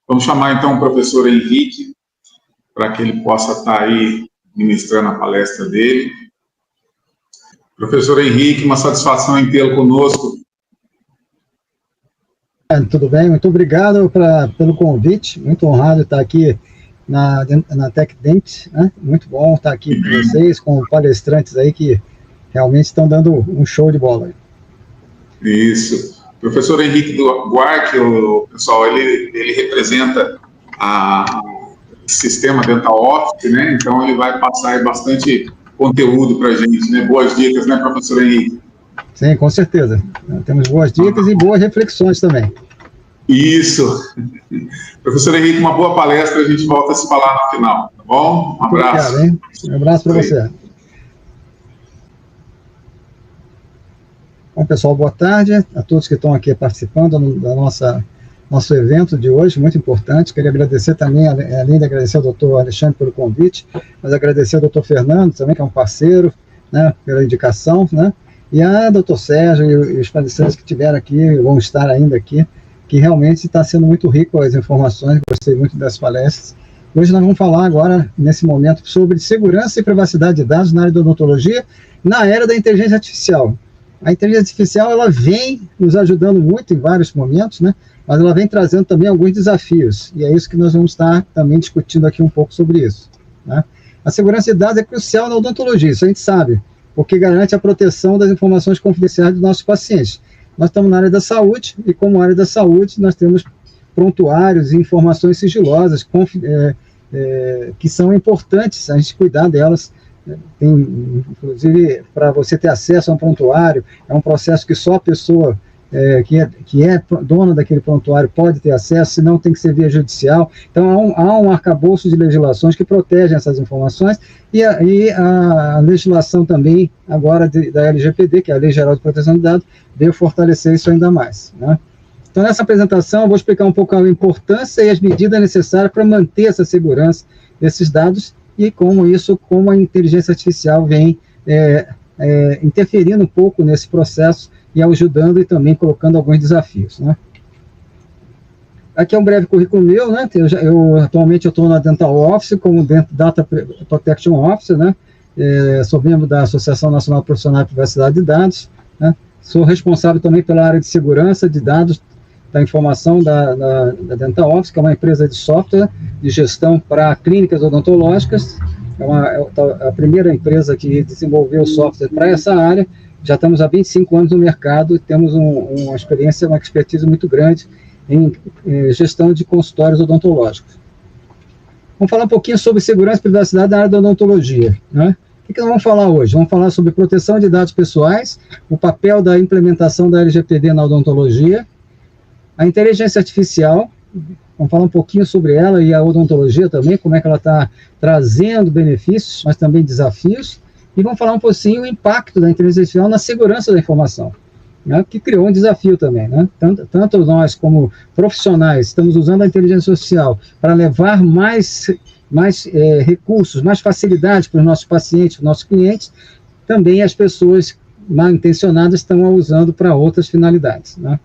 Vamos chamar então o professor Henrique, para que ele possa estar aí ministrando a palestra dele. Professor Henrique, uma satisfação em tê-lo conosco. Tudo bem, muito obrigado pelo convite, muito honrado estar aqui na TechDent, né? Muito bom estar aqui com vocês, com palestrantes aí que realmente estão dando um show de bola. Isso. Professor Henrique Duarte, pessoal, ele representa o sistema Dental Office, né? Então ele vai passar aí bastante conteúdo para a gente, né? Boas dicas, né, professor Henrique? Sim, com certeza. Temos boas dicas e boas reflexões também. Isso. Professor Henrique, uma boa palestra, a gente volta a se falar no final, tá bom? Um abraço. Obrigado, hein? Um abraço para você. Bom, pessoal, boa tarde a todos que estão aqui participando da nosso evento de hoje, muito importante. Queria agradecer também, além de agradecer ao doutor Alexandre pelo convite, mas agradecer ao doutor Fernando também, que é um parceiro, né, pela indicação, né, e a doutor Sérgio e os palestrantes que estiveram aqui, vão estar ainda aqui, que realmente está sendo muito rico as informações, gostei muito das palestras. Hoje nós vamos falar agora, nesse momento, sobre segurança e privacidade de dados na área da odontologia, na era da inteligência artificial. A inteligência artificial, ela vem nos ajudando muito em vários momentos, né? Mas ela vem trazendo também alguns desafios, e é isso que nós vamos estar também discutindo aqui um pouco sobre isso, né? A segurança de dados é crucial na odontologia, isso a gente sabe, porque garante a proteção das informações confidenciais dos nossos pacientes. Nós estamos na área da saúde, e como área da saúde, nós temos prontuários e informações sigilosas que são importantes a gente cuidar delas. Tem, inclusive, para você ter acesso a um prontuário, é um processo que só a pessoa que é dona daquele prontuário pode ter acesso, senão tem que ser via judicial. Então, há um arcabouço de legislações que protegem essas informações, e a legislação também, agora, da LGPD, que é a Lei Geral de Proteção de Dados, veio fortalecer isso ainda mais, né? Então, nessa apresentação, eu vou explicar um pouco a importância e as medidas necessárias para manter essa segurança desses dados, e como a inteligência artificial vem interferindo um pouco nesse processo e ajudando e também colocando alguns desafios, né? Aqui é um breve currículo meu, né? Atualmente eu estou na Dental Office como Data Protection Officer, né? Sou membro da Associação Nacional Profissional de Privacidade de Dados, né? Sou responsável também pela área de segurança de dados da informação da Dental Office, que é uma empresa de software de gestão para clínicas odontológicas. É a primeira empresa que desenvolveu software para essa área. Já estamos há 25 anos no mercado e temos uma experiência, uma expertise muito grande em gestão de consultórios odontológicos. Vamos falar um pouquinho sobre segurança e privacidade na área da odontologia, né? O que nós vamos falar hoje? Vamos falar sobre proteção de dados pessoais, o papel da implementação da LGPD na odontologia, a inteligência artificial, vamos falar um pouquinho sobre ela e a odontologia também, como é que ela está trazendo benefícios, mas também desafios, e vamos falar um pouquinho o impacto da inteligência artificial na segurança da informação, né, que criou um desafio também, né? Tanto nós como profissionais estamos usando a inteligência artificial para levar mais recursos, mais facilidade para os nossos pacientes, para os nossos clientes, também as pessoas mal intencionadas estão a usando para outras finalidades, né?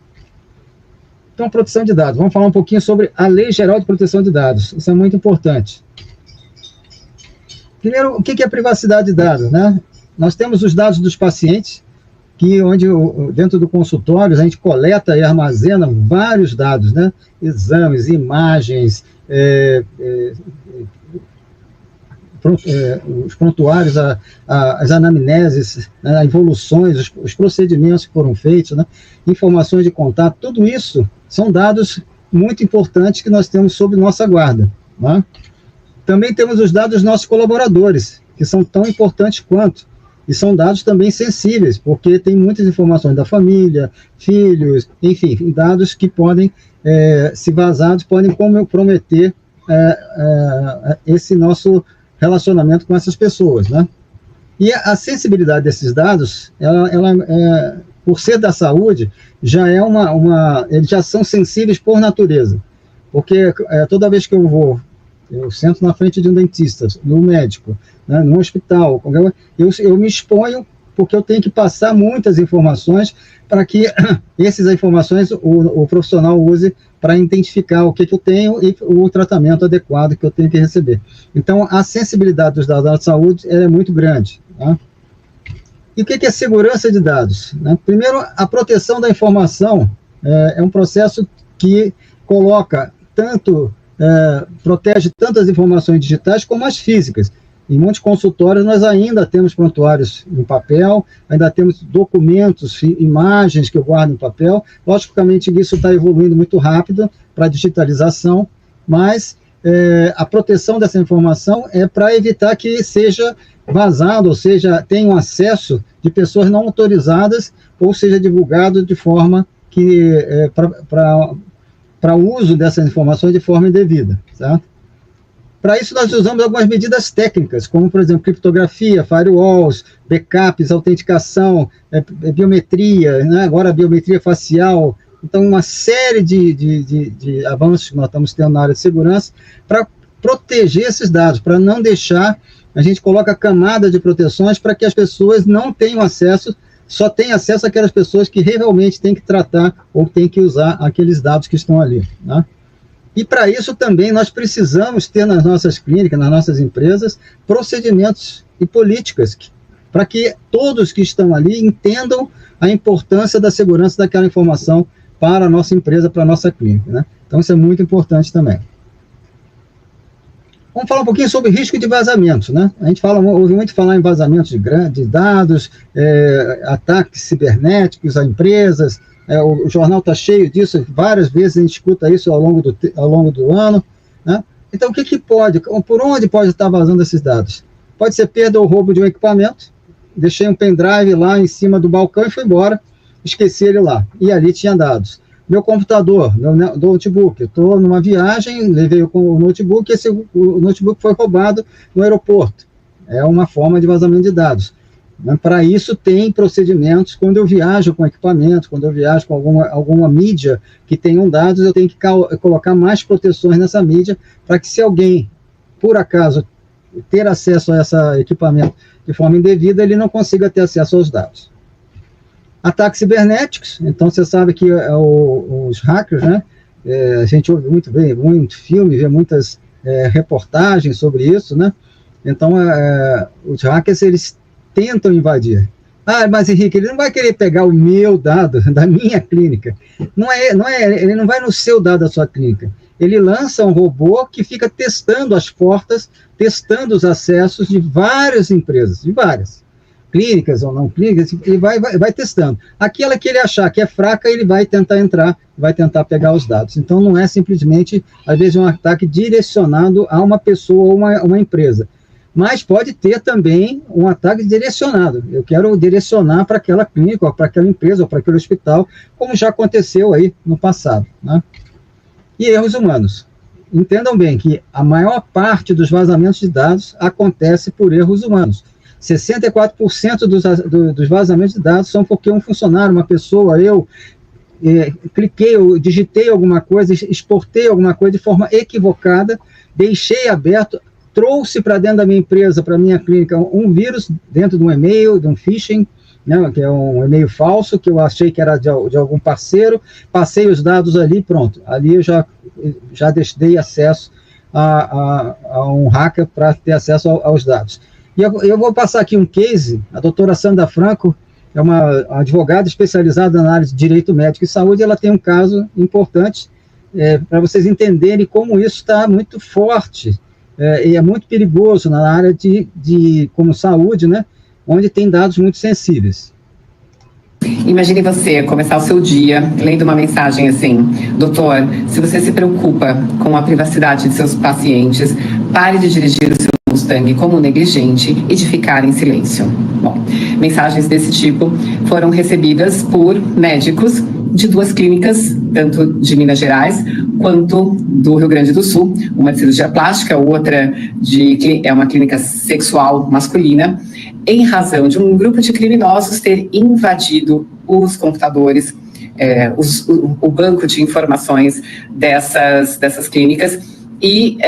Então, proteção de dados. Vamos falar um pouquinho sobre a Lei Geral de Proteção de Dados. Isso é muito importante. Primeiro, o que é privacidade de dados, né? Nós temos os dados dos pacientes, onde dentro do consultório a gente coleta e armazena vários dados, né? Exames, imagens, os prontuários, as anamneses, né, evoluções, os procedimentos que foram feitos, né, informações de contato, tudo isso são dados muito importantes que nós temos sob nossa guarda, né? Também temos os dados dos nossos colaboradores, que são tão importantes quanto, e são dados também sensíveis, porque tem muitas informações da família, filhos, enfim, dados que podem, se vazados, podem comprometer esse nosso relacionamento com essas pessoas, né? E a sensibilidade desses dados, ela por ser da saúde, já é eles já são sensíveis por natureza, porque toda vez que eu sento na frente de um dentista, de um médico, né, num hospital, eu me exponho porque eu tenho que passar muitas informações para que essas informações o profissional use para identificar o que eu tenho e o tratamento adequado que eu tenho que receber. Então, a sensibilidade dos dados da saúde é muito grande. Tá? E o que é segurança de dados? Né? Primeiro, a proteção da informação é um processo que coloca protege tanto as informações digitais como as físicas. Em muitos consultórios nós ainda temos prontuários em papel, ainda temos documentos, imagens que eu guardo em papel. Logicamente isso está evoluindo muito rápido para a digitalização, mas a proteção dessa informação é para evitar que seja vazado, ou seja, tenham acesso de pessoas não autorizadas, ou seja divulgado de forma que para o uso dessas informações de forma indevida, certo? Para isso, nós usamos algumas medidas técnicas, como, por exemplo, criptografia, firewalls, backups, autenticação, biometria, né? Agora a biometria facial. Então, uma série de avanços que nós estamos tendo na área de segurança para proteger esses dados, para não deixar, a gente coloca camada de proteções para que as pessoas não tenham acesso, só tenham acesso àquelas pessoas que realmente têm que tratar ou têm que usar aqueles dados que estão ali, né? E para isso também nós precisamos ter nas nossas clínicas, nas nossas empresas, procedimentos e políticas para que todos que estão ali entendam a importância da segurança daquela informação para a nossa empresa, para a nossa clínica, né? Então isso é muito importante também. Vamos falar um pouquinho sobre risco de vazamento, né? A gente ouve muito falar em vazamento de dados, ataques cibernéticos a empresas. O jornal está cheio disso, várias vezes a gente escuta isso ao longo do ano, né? Então, o que pode, por onde pode estar vazando esses dados? Pode ser perda ou roubo de um equipamento, deixei um pendrive lá em cima do balcão e fui embora, esqueci ele lá, e ali tinha dados. Meu computador, meu notebook, eu estou numa viagem, levei o notebook, o notebook foi roubado no aeroporto. É uma forma de vazamento de dados. Para isso tem procedimentos, quando eu viajo com equipamento, quando eu viajo com alguma mídia que tenham dados, eu tenho que colocar mais proteções nessa mídia, para que se alguém, por acaso, ter acesso a esse equipamento de forma indevida, ele não consiga ter acesso aos dados. Ataques cibernéticos, então você sabe que os hackers, né, a gente ouve muito filme, vê muitas reportagens sobre isso, né? Então os hackers, eles tentam invadir. Mas Henrique, ele não vai querer pegar o meu dado da minha clínica. Ele não vai no seu dado da sua clínica. Ele lança um robô que fica testando as portas, testando os acessos de várias empresas, de várias clínicas ou não clínicas, ele vai testando. Aquela que ele achar que é fraca, ele vai tentar entrar, vai tentar pegar os dados. Então, não é simplesmente, às vezes, um ataque direcionado a uma pessoa ou uma empresa. Mas pode ter também um ataque direcionado. Eu quero direcionar para aquela clínica, ou para aquela empresa, ou para aquele hospital, como já aconteceu aí no passado, né? E erros humanos. Entendam bem que a maior parte dos vazamentos de dados acontece por erros humanos. 64% dos vazamentos de dados são porque um funcionário, uma pessoa, eu cliquei, eu digitei alguma coisa, exportei alguma coisa de forma equivocada, deixei aberto, trouxe para dentro da minha empresa, para a minha clínica, um vírus dentro de um e-mail, de um phishing, né, que é um e-mail falso, que eu achei que era de algum parceiro, passei os dados ali, pronto. Ali eu já dei acesso a um hacker para ter acesso aos dados. E eu vou passar aqui um case. A doutora Sandra Franco é uma advogada especializada na área de direito médico e saúde, ela tem um caso importante para vocês entenderem como isso está muito forte, e é muito perigoso na área como saúde, né, onde tem dados muito sensíveis. Imagine você começar o seu dia lendo uma mensagem assim: doutor, se você se preocupa com a privacidade de seus pacientes, pare de dirigir o seu Mustang como negligente e de ficar em silêncio. Bom, mensagens desse tipo foram recebidas por médicos de duas clínicas, tanto de Minas Gerais quanto do Rio Grande do Sul, uma de cirurgia plástica, outra é uma clínica sexual masculina, em razão de um grupo de criminosos ter invadido os computadores, o banco de informações dessas clínicas, e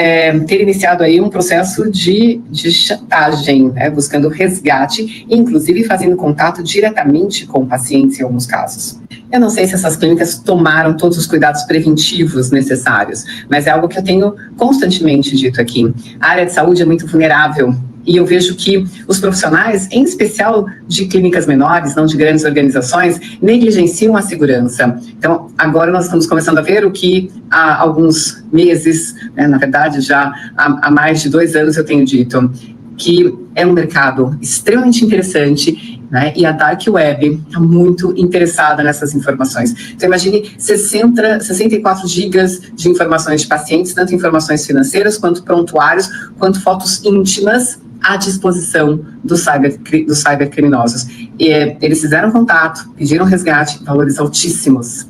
ter iniciado aí um processo de chantagem, né, buscando resgate, inclusive fazendo contato diretamente com pacientes em alguns casos. Eu não sei se essas clínicas tomaram todos os cuidados preventivos necessários, mas é algo que eu tenho constantemente dito aqui. A área de saúde é muito vulnerável, e eu vejo que os profissionais, em especial de clínicas menores, não de grandes organizações, negligenciam a segurança. Então, agora nós estamos começando a ver o que há alguns meses, né, na verdade já há mais de 2 anos eu tenho dito, que é um mercado extremamente interessante, né, e a Dark Web está muito interessada nessas informações. Então, imagine 64 gigas de informações de pacientes, tanto informações financeiras, quanto prontuários, quanto fotos íntimas, à disposição dos cybercriminosos. E eles fizeram contato, pediram resgate, valores altíssimos.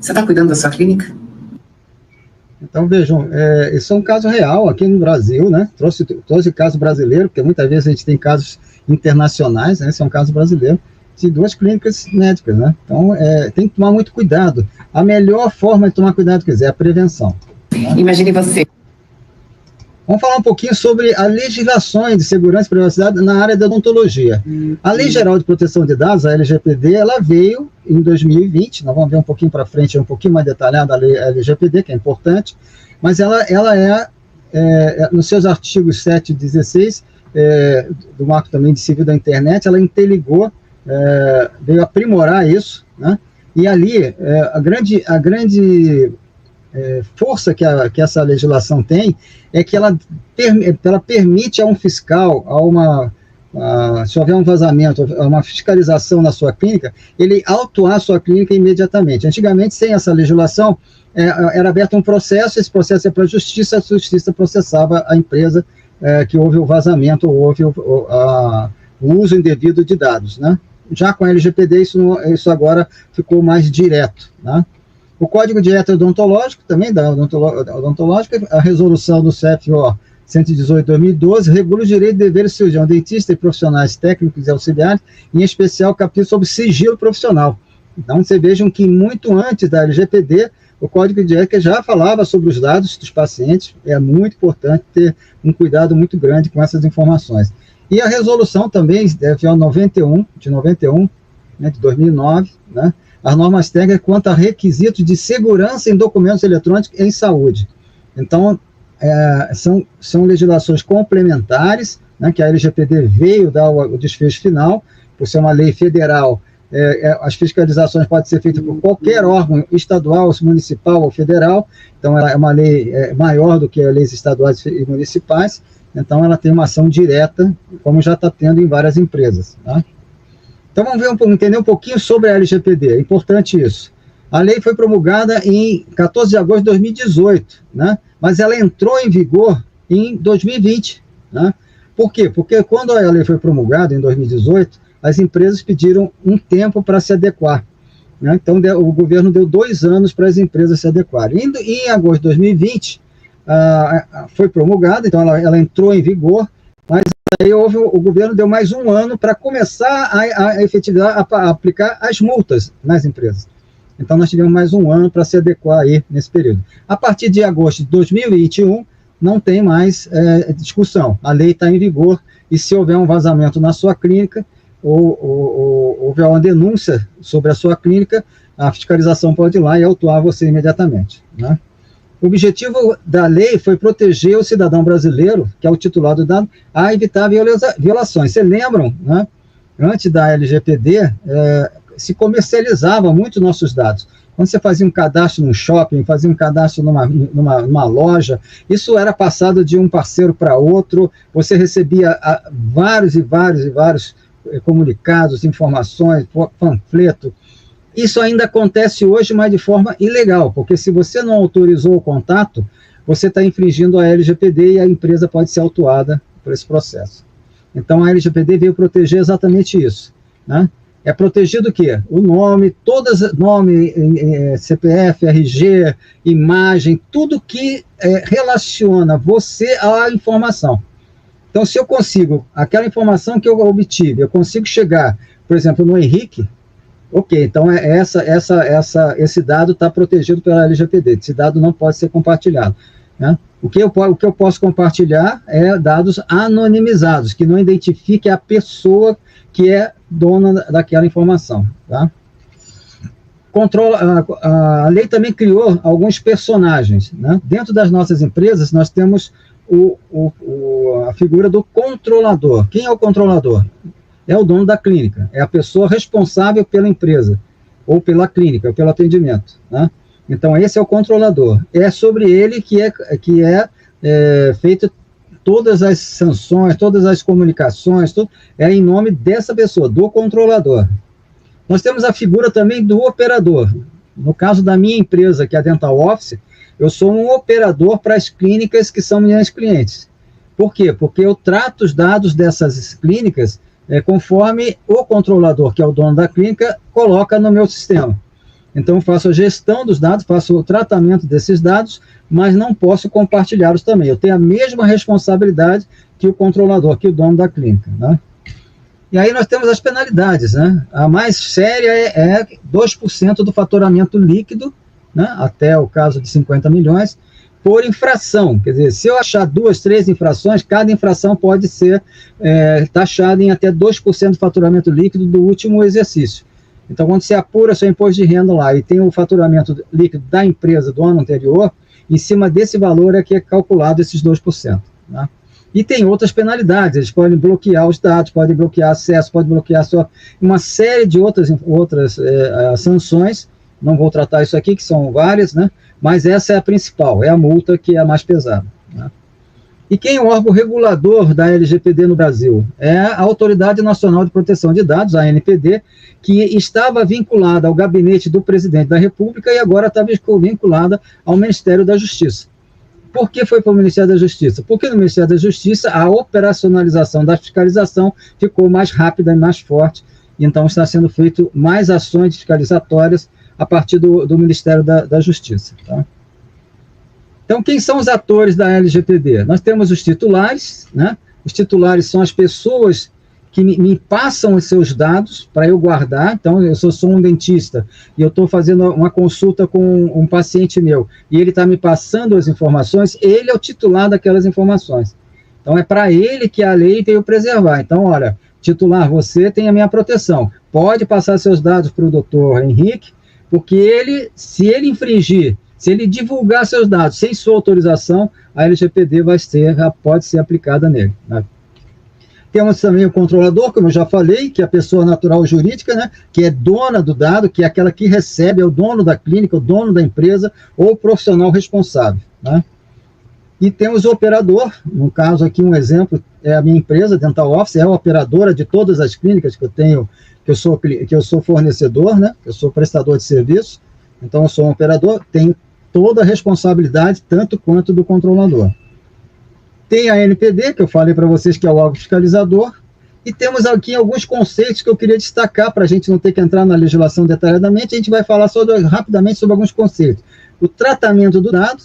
Você está cuidando da sua clínica? Então, vejam, isso é um caso real aqui no Brasil, né? Trouxe caso brasileiro, porque muitas vezes a gente tem casos internacionais, né? Esse é um caso brasileiro, de 2 clínicas médicas, né? Então, tem que tomar muito cuidado. A melhor forma de tomar cuidado, é a prevenção. Né? Imagine você. Vamos falar um pouquinho sobre as legislações de segurança e privacidade na área da odontologia. A Lei Geral de Proteção de Dados, a LGPD, ela veio em 2020, nós vamos ver um pouquinho para frente, um pouquinho mais detalhada a LGPD, que é importante, mas ela nos seus artigos 7 e 16, do Marco também de Civil da Internet, ela interligou, veio aprimorar isso, né? E ali, a grande força que essa legislação tem é que ela permite a um fiscal, se houver um vazamento, uma fiscalização na sua clínica, ele autuar a sua clínica imediatamente. Antigamente, sem essa legislação, era aberto um processo, esse processo ia para a justiça processava a empresa que houve o vazamento, ou houve o uso indevido de dados, né? Já com a LGPD, isso agora ficou mais direto, né? O Código de Ética Odontológico, também da odontológica, a resolução do CFO 118/2012, regula os direitos e deveres do cirurgião, dentista e profissionais técnicos e auxiliares, em especial o capítulo sobre sigilo profissional. Então, vocês vejam que muito antes da LGPD, o Código de Ética já falava sobre os dados dos pacientes, é muito importante ter um cuidado muito grande com essas informações. E a resolução também, FO 91, né, de 2009, né, as normas técnicas quanto a requisitos de segurança em documentos eletrônicos em saúde. Então, são legislações complementares, né, que a LGPD veio dar o desfecho final, por ser uma lei federal. As fiscalizações podem ser feitas por qualquer órgão estadual, municipal ou federal, então ela é uma lei maior do que as leis estaduais e municipais, então ela tem uma ação direta, como já está tendo em várias empresas, tá? Então, vamos entender um pouquinho sobre a LGPD, é importante isso. A lei foi promulgada em 14 de agosto de 2018, né? Mas ela entrou em vigor em 2020, né? Por quê? Porque quando a lei foi promulgada, em 2018, as empresas pediram um tempo para se adequar, né? Então, o governo deu 2 anos para as empresas se adequarem. Em agosto de 2020, foi promulgada, então ela entrou em vigor, mas aí o governo deu mais 1 ano para começar a efetivar, a aplicar as multas nas empresas. Então, nós tivemos mais 1 ano para se adequar aí nesse período. A partir de agosto de 2021, não tem mais discussão. A lei está em vigor e se houver um vazamento na sua clínica, ou houver uma denúncia sobre a sua clínica, a fiscalização pode ir lá e autuar você imediatamente, né? O objetivo da lei foi proteger o cidadão brasileiro, que é o titular do dado, a evitar violações. Vocês lembram, né? Antes da LGPD, se comercializava muito nossos dados. Quando você fazia um cadastro num shopping, fazia um cadastro numa loja, isso era passado de um parceiro para outro, você recebia vários comunicados, informações, panfleto. Isso ainda acontece hoje, mas de forma ilegal, porque se você não autorizou o contato, você está infringindo a LGPD e a empresa pode ser autuada por esse processo. Então, a LGPD veio proteger exatamente isso, né? É protegido o quê? O nome, nome, CPF, RG, imagem, tudo que relaciona você à informação. Então, se eu consigo, aquela informação que eu obtive, eu consigo chegar, por exemplo, no Henrique, ok, então esse dado está protegido pela LGPD, esse dado não pode ser compartilhado. né? O que eu posso compartilhar é dados anonimizados, que não identifique a pessoa que é dona daquela informação, tá? A lei também criou alguns personagens, né? Dentro das nossas empresas, nós temos a figura do controlador. Quem é o controlador? É o dono da clínica, é a pessoa responsável pela empresa, ou pela clínica, ou pelo atendimento, né? Então, esse é o controlador. É sobre ele que é feito todas as sanções, todas as comunicações, é em nome dessa pessoa, do controlador. Nós temos a figura também do operador. No caso da minha empresa, que é a Dental Office, eu sou um operador para as clínicas que são minhas clientes. Por quê? Porque eu trato os dados dessas clínicas conforme o controlador, que é o dono da clínica, coloca no meu sistema. Então, eu faço a gestão dos dados, faço o tratamento desses dados, mas não posso compartilhá-los também. Eu tenho a mesma responsabilidade que o controlador, que o dono da clínica, né? E aí nós temos as penalidades, né? A mais séria é 2% do faturamento líquido, né? Até o caso de 50 milhões, por infração. Quer dizer, se eu achar 2, 3 infrações, cada infração pode ser taxada em até 2% do faturamento líquido do último exercício. Então, quando você apura seu imposto de renda lá e tem o faturamento líquido da empresa do ano anterior, em cima desse valor é que é calculado esses 2%. Né? E tem outras penalidades, eles podem bloquear os dados, podem bloquear acesso, podem bloquear uma série de outras sanções. Não vou tratar isso aqui, que são várias, né? Mas essa é a principal, é a multa que é a mais pesada. Né? E quem é o órgão regulador da LGPD no Brasil? É a Autoridade Nacional de Proteção de Dados, a ANPD, que estava vinculada ao gabinete do presidente da República e agora está vinculada ao Ministério da Justiça. Por que foi para o Ministério da Justiça? Porque no Ministério da Justiça a operacionalização da fiscalização ficou mais rápida e mais forte, então está sendo feito mais ações fiscalizatórias a partir do Ministério da Justiça. Tá? Então, quem são os atores da LGPD? Nós temos os titulares, né? Os titulares são as pessoas que me passam os seus dados para eu guardar. Então, eu sou um dentista e eu estou fazendo uma consulta com um paciente meu e ele está me passando as informações, ele é o titular daquelas informações. Então, é para ele que a lei veio preservar. Então, olha, titular, você tem a minha proteção. Pode passar seus dados para o doutor Henrique, porque se ele infringir, se ele divulgar seus dados sem sua autorização, a LGPD pode ser aplicada nele. Né? Temos também o controlador, como eu já falei, que é a pessoa natural ou jurídica, né, que é dona do dado, que é aquela que recebe, é o dono da clínica, o dono da empresa ou o profissional responsável. Né? E temos o operador, no caso aqui um exemplo, é a minha empresa, Dental Office, é a operadora de todas as clínicas que eu tenho, que eu sou fornecedor, né, eu sou prestador de serviço, então eu sou um operador, tenho toda a responsabilidade, tanto quanto do controlador. Tem a ANPD, que eu falei para vocês que é o órgão fiscalizador, e temos aqui alguns conceitos que eu queria destacar, para a gente não ter que entrar na legislação detalhadamente, a gente vai falar rapidamente sobre alguns conceitos. O tratamento do dado,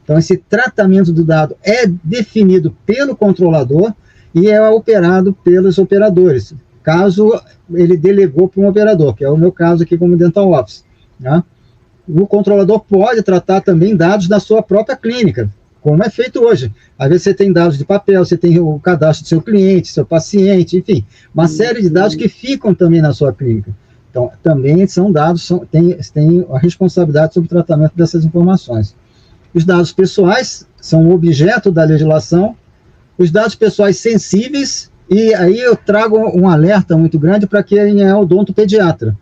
então esse tratamento do dado é definido pelo controlador e é operado pelos operadores, caso ele delegou para um operador, que é o meu caso aqui como Dental Office. Né? O controlador pode tratar também dados da sua própria clínica, como é feito hoje. Às vezes você tem dados de papel, você tem o cadastro do seu cliente, seu paciente, enfim, uma série de dados que ficam também na sua clínica. Então, também são dados, tem a responsabilidade sobre o tratamento dessas informações. Os dados pessoais são objeto da legislação, os dados pessoais sensíveis, e aí eu trago um alerta muito grande para quem é odontopediatra.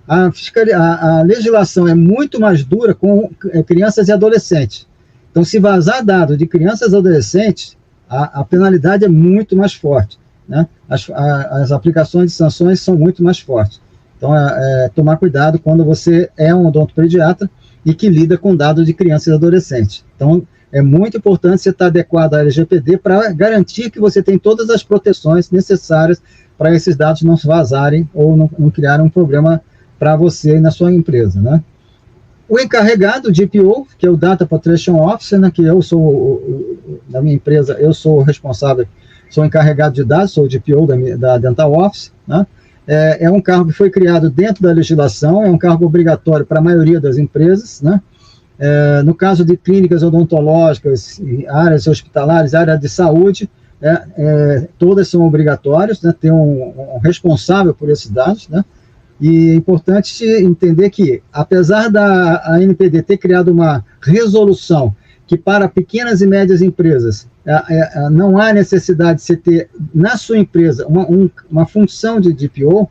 A legislação é muito mais dura com crianças e adolescentes. Então, se vazar dado de crianças e adolescentes, a penalidade é muito mais forte. Né? As aplicações de sanções são muito mais fortes. Então, tomar cuidado quando você é um odontopediatra e que lida com dados de crianças e adolescentes. Então, é muito importante você estar adequado à LGPD para garantir que você tem todas as proteções necessárias para esses dados não se ou não criarem um problema para você e na sua empresa, né? O encarregado, o DPO, que é o Data Protection Officer, né, que eu sou, na minha empresa, eu sou o responsável, sou encarregado de dados, sou o DPO da Dental Office, né? É um cargo que foi criado dentro da legislação, é um cargo obrigatório para a maioria das empresas, né? No caso de clínicas odontológicas, áreas hospitalares, área de saúde, todas são obrigatórias, né, ter um responsável por esses dados, né, e é importante entender que, apesar da ANPD ter criado uma resolução que para pequenas e médias empresas não há necessidade de você ter na sua empresa uma função de DPO,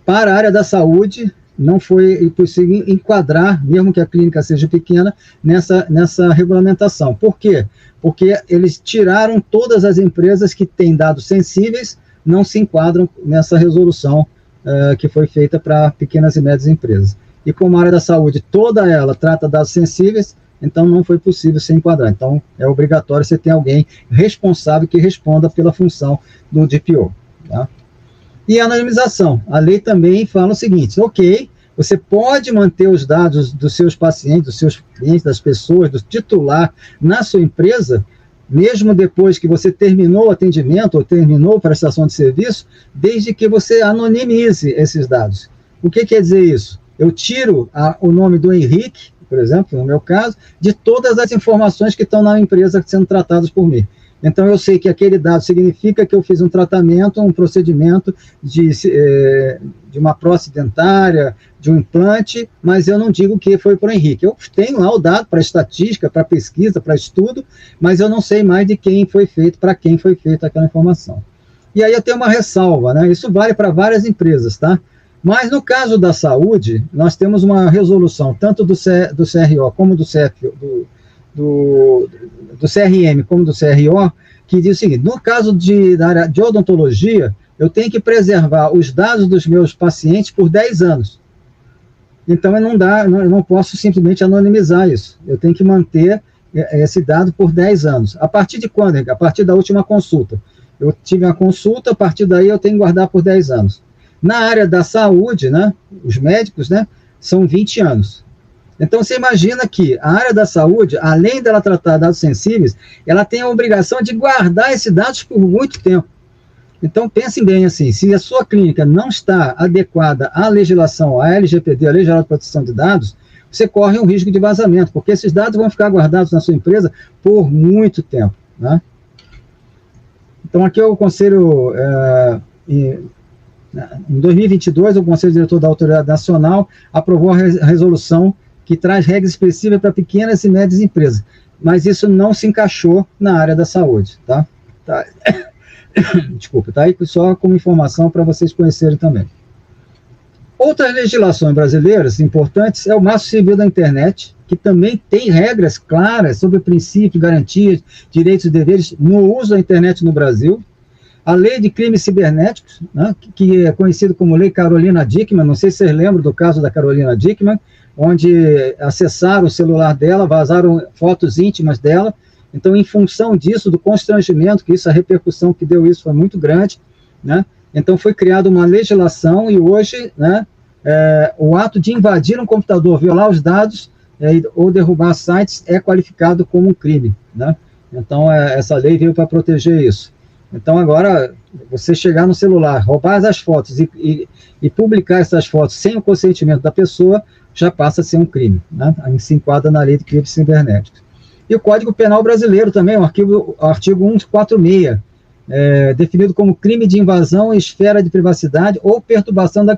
para a área da saúde não foi possível enquadrar, mesmo que a clínica seja pequena, nessa regulamentação. Por quê? Porque eles tiraram todas as empresas que têm dados sensíveis, não se enquadram nessa resolução que foi feita para pequenas e médias empresas. E como a área da saúde, toda ela trata dados sensíveis, então não foi possível se enquadrar. Então, é obrigatório você ter alguém responsável que responda pela função do DPO. Tá? E a anonimização. A lei também fala o seguinte, ok, você pode manter os dados dos seus pacientes, dos seus clientes, das pessoas, do titular na sua empresa, mesmo depois que você terminou o atendimento ou terminou a prestação de serviço, desde que você anonimize esses dados. O que quer dizer isso? Eu tiro o nome do Henrique, por exemplo, no meu caso, de todas as informações que estão na empresa sendo tratadas por mim. Então, eu sei que aquele dado significa que eu fiz um tratamento, um procedimento de uma prótese dentária, de um implante, mas eu não digo que foi para o Henrique. Eu tenho lá o dado para estatística, para pesquisa, para estudo, mas eu não sei mais de quem foi feito, para quem foi feita aquela informação. E aí eu tenho uma ressalva, né? Isso vale para várias empresas, tá? Mas no caso da saúde, nós temos uma resolução, tanto do CRO como do CRM como do CRO, que diz o seguinte, no caso da área de odontologia, eu tenho que preservar os dados dos meus pacientes por 10 anos. Então, eu não posso simplesmente anonimizar isso. Eu tenho que manter esse dado por 10 anos. A partir de quando? A partir da última consulta. Eu tive uma consulta, a partir daí eu tenho que guardar por 10 anos. Na área da saúde, né, os médicos, né, são 20 anos. Então, você imagina que a área da saúde, além dela tratar dados sensíveis, ela tem a obrigação de guardar esses dados por muito tempo. Então, pensem bem assim, se a sua clínica não está adequada à legislação, à LGPD, a Lei Geral de Proteção de Dados, você corre um risco de vazamento, porque esses dados vão ficar guardados na sua empresa por muito tempo. Né? Então, aqui o Conselho... Em 2022, o Conselho Diretor da Autoridade Nacional aprovou a resolução que traz regras específicas para pequenas e médias empresas, mas isso não se encaixou na área da saúde, tá? Desculpa, tá aí só como informação para vocês conhecerem também. Outras legislações brasileiras importantes é o Marco Civil da Internet, que também tem regras claras sobre princípios, garantias, direitos e deveres no uso da internet no Brasil. A Lei de Crimes Cibernéticos, né, que é conhecida como Lei Carolina Dickmann, não sei se vocês lembram do caso da Carolina Dickmann, onde acessaram o celular dela, vazaram fotos íntimas dela. Então, em função disso, do constrangimento, que isso, a repercussão que deu isso foi muito grande, né? Então, foi criada uma legislação e hoje, né, o ato de invadir um computador, violar os dados ou derrubar sites é qualificado como um crime, né? Então, essa lei veio para proteger isso. Então, agora, você chegar no celular, roubar as fotos e publicar essas fotos sem o consentimento da pessoa, já passa a ser um crime, né? Aí se enquadra na Lei de Crimes Cibernéticos. E o Código Penal Brasileiro também, o artigo 146, definido como crime de invasão em esfera de privacidade ou perturbação da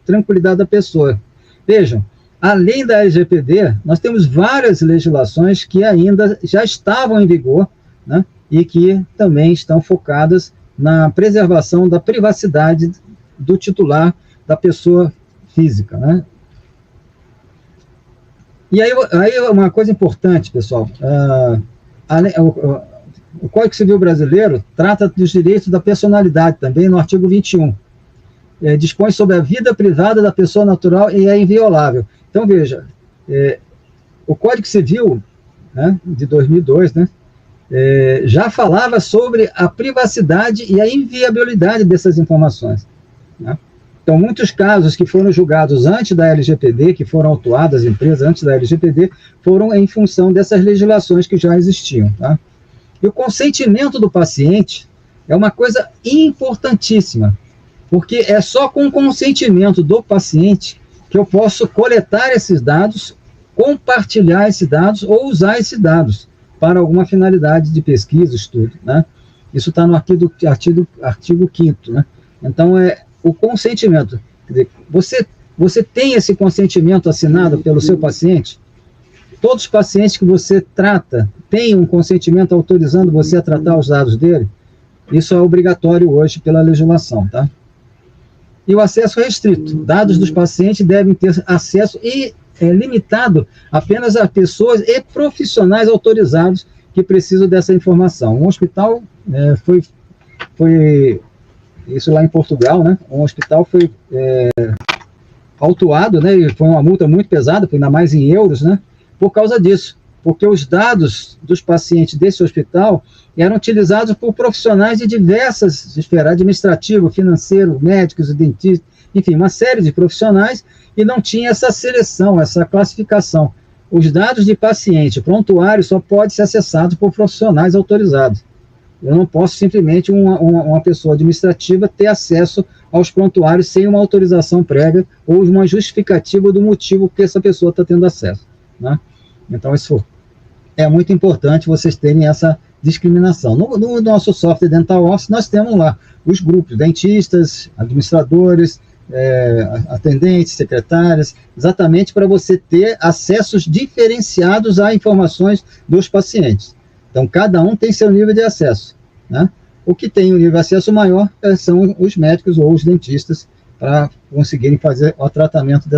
tranquilidade da pessoa. Vejam, além da LGPD, nós temos várias legislações que ainda já estavam em vigor, né? E que também estão focadas na preservação da privacidade do titular, da pessoa física, né? E aí uma coisa importante, pessoal, o Código Civil Brasileiro trata dos direitos da personalidade também, no artigo 21. Dispõe sobre a vida privada da pessoa natural e é inviolável. Então, veja, o Código Civil, né, de 2002, né, já falava sobre a privacidade e a inviolabilidade dessas informações, né? Então, muitos casos que foram julgados antes da LGPD, que foram autuadas empresas antes da LGPD, foram em função dessas legislações que já existiam, tá? E o consentimento do paciente é uma coisa importantíssima, porque é só com o consentimento do paciente que eu posso coletar esses dados compartilhar esses dados ou usar esses dados para alguma finalidade de pesquisa, estudo, né? Isso está no artigo 5º, né? Então, o consentimento. Quer dizer, você tem esse consentimento assinado pelo seu paciente? Todos os pacientes que você trata têm um consentimento autorizando você a tratar os dados dele? Isso é obrigatório hoje pela legislação, tá? E o acesso restrito. Dados dos pacientes devem ter acesso limitado apenas a pessoas e profissionais autorizados que precisam dessa informação. Um hospital foi isso lá em Portugal, né? Um hospital foi autuado, né? E foi uma multa muito pesada, ainda mais em euros, né? Por causa disso, porque os dados dos pacientes desse hospital eram utilizados por profissionais de diversas esferas, administrativo, financeiro, médicos, dentistas, enfim, uma série de profissionais, e não tinha essa seleção, essa classificação. Os dados de paciente prontuário só podem ser acessados por profissionais autorizados. Eu não posso simplesmente uma pessoa administrativa ter acesso aos prontuários sem uma autorização prévia ou uma justificativa do motivo que essa pessoa está tendo acesso, né? Então, isso é muito importante vocês terem essa discriminação. No nosso software Dental Office, nós temos lá os grupos, dentistas, administradores, atendentes, secretárias, exatamente para você ter acessos diferenciados a informações dos pacientes. Então, cada um tem seu nível de acesso, né? O que tem um nível de acesso maior são os médicos ou os dentistas, para conseguirem fazer o tratamento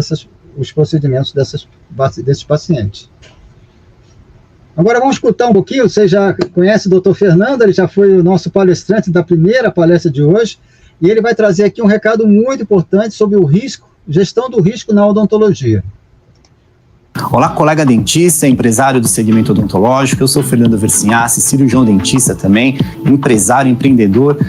os procedimentos desses pacientes. Agora vamos escutar um pouquinho. Você já conhece o Dr. Fernando, ele já foi o nosso palestrante da primeira palestra de hoje, e ele vai trazer aqui um recado muito importante sobre o risco, gestão do risco na odontologia. Olá, colega dentista, empresário do segmento odontológico. Eu sou Fernando Versinhassi, cirurgião dentista também, empresário, empreendedor.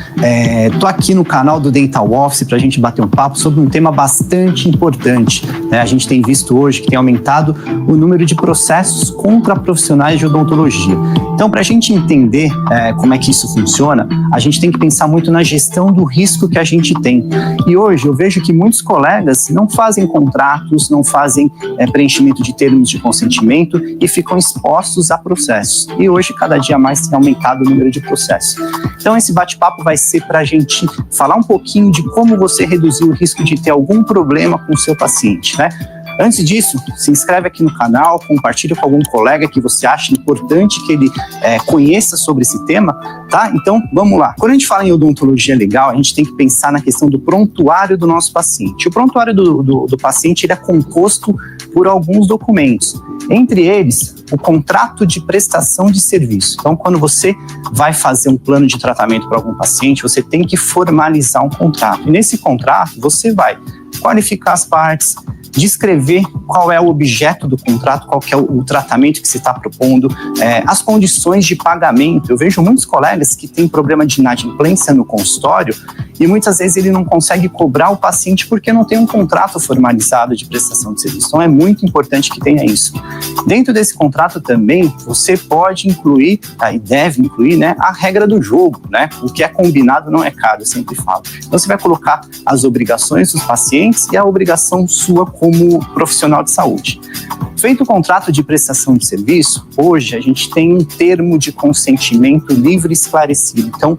Estou aqui no canal do Dental Office para a gente bater um papo sobre um tema bastante importante, né? A gente tem visto hoje que tem aumentado o número de processos contra profissionais de odontologia. Então, para a gente entender como é que isso funciona, a gente tem que pensar muito na gestão do risco que a gente tem. E hoje eu vejo que muitos colegas não fazem contratos, não fazem preenchimento de termos de consentimento e ficam expostos a processos. E hoje, cada dia mais, tem aumentado o número de processos. Então, esse bate-papo vai ser para a gente falar um pouquinho de como você reduzir o risco de ter algum problema com o seu paciente, né? Antes disso, se inscreve aqui no canal, compartilha com algum colega que você acha importante que ele conheça sobre esse tema, tá? Então, vamos lá. Quando a gente fala em odontologia legal, a gente tem que pensar na questão do prontuário do nosso paciente. O prontuário do paciente ele é composto por alguns documentos. Entre eles, o contrato de prestação de serviço. Então, quando você vai fazer um plano de tratamento para algum paciente, você tem que formalizar um contrato. E nesse contrato, você vai qualificar as partes, descrever qual é o objeto do contrato, qual que é o tratamento que se está propondo, as condições de pagamento. Eu vejo muitos colegas que têm problema de inadimplência no consultório e muitas vezes ele não consegue cobrar o paciente porque não tem um contrato formalizado de prestação de serviço. Então é muito importante que tenha isso. Dentro desse contrato também, você pode incluir, e deve incluir, né, a regra do jogo, né? O que é combinado não é caro, eu sempre falo. Então você vai colocar as obrigações dos pacientes e a obrigação sua como profissional de saúde. Feito o contrato de prestação de serviço, hoje a gente tem um termo de consentimento livre e esclarecido. Então,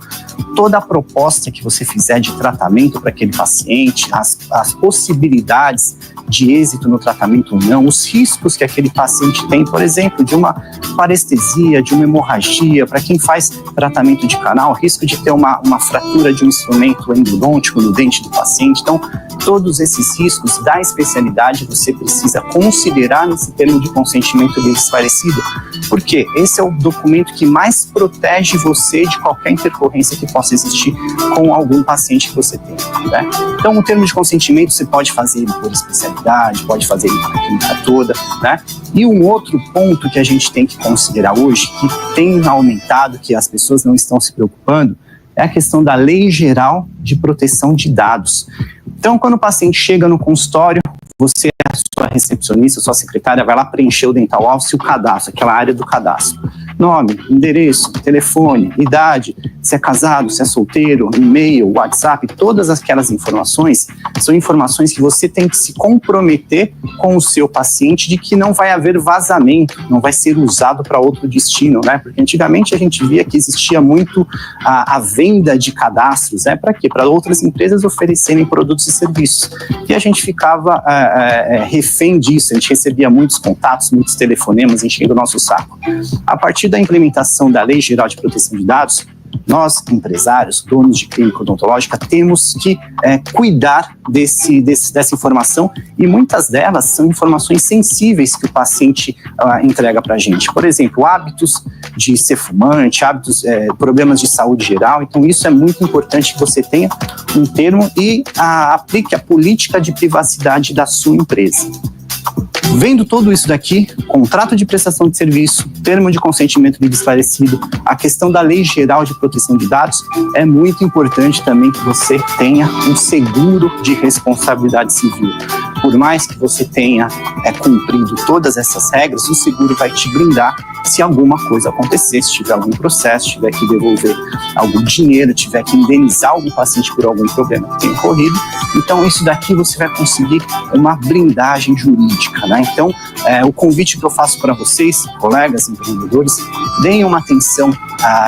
toda a proposta que você fizer de tratamento para aquele paciente, as possibilidades de êxito no tratamento ou não, os riscos que aquele paciente tem, por exemplo, de uma parestesia, de uma hemorragia, para quem faz tratamento de canal, o risco de ter uma fratura de um instrumento endodôntico no dente do paciente. Então, todos esses riscos da especialidade você precisa considerar nesse termo de consentimento livre esclarecido, porque esse é o documento que mais protege você de qualquer intercorrência que possa existir com algum paciente que você tem, né? Então, o termo de consentimento você pode fazer ele por especialidade, pode fazer ele para a clínica toda, né? E um outro ponto que a gente tem que considerar hoje, que tem aumentado, que as pessoas não estão se preocupando, é a questão da Lei Geral de Proteção de Dados. Então, quando o paciente chega no consultório, você, a sua recepcionista, a sua secretária, vai lá preencher o Dental Office e o cadastro, aquela área do cadastro. Nome, endereço, telefone, idade, se é casado, se é solteiro, e-mail, WhatsApp, todas aquelas informações são informações que você tem que se comprometer com o seu paciente de que não vai haver vazamento, não vai ser usado para outro destino, né? Porque antigamente a gente via que existia muito a venda de cadastros, né? Para quê? Para outras empresas oferecerem produtos e serviços. E a gente ficava refém disso, a gente recebia muitos contatos, muitos telefonemas enchendo o nosso saco. A partir da implementação da Lei Geral de Proteção de Dados, nós, empresários, donos de clínica odontológica, temos que cuidar dessa informação, e muitas delas são informações sensíveis que o paciente entrega para a gente. Por exemplo, hábitos de ser fumante, problemas de saúde geral. Então, isso é muito importante que você tenha um termo e aplique a política de privacidade da sua empresa. Vendo tudo isso daqui, contrato de prestação de serviço, termo de consentimento livre esclarecido, a questão da Lei Geral de Proteção de Dados, é muito importante também que você tenha um seguro de responsabilidade civil. Por mais que você tenha cumprido todas essas regras, o seguro vai te blindar se alguma coisa acontecer, se tiver algum processo, tiver que devolver algum dinheiro, tiver que indenizar algum paciente por algum problema que tenha ocorrido. Então, isso daqui você vai conseguir uma blindagem jurídica, né? Então, o convite que eu faço para vocês, colegas empreendedores, deem uma atenção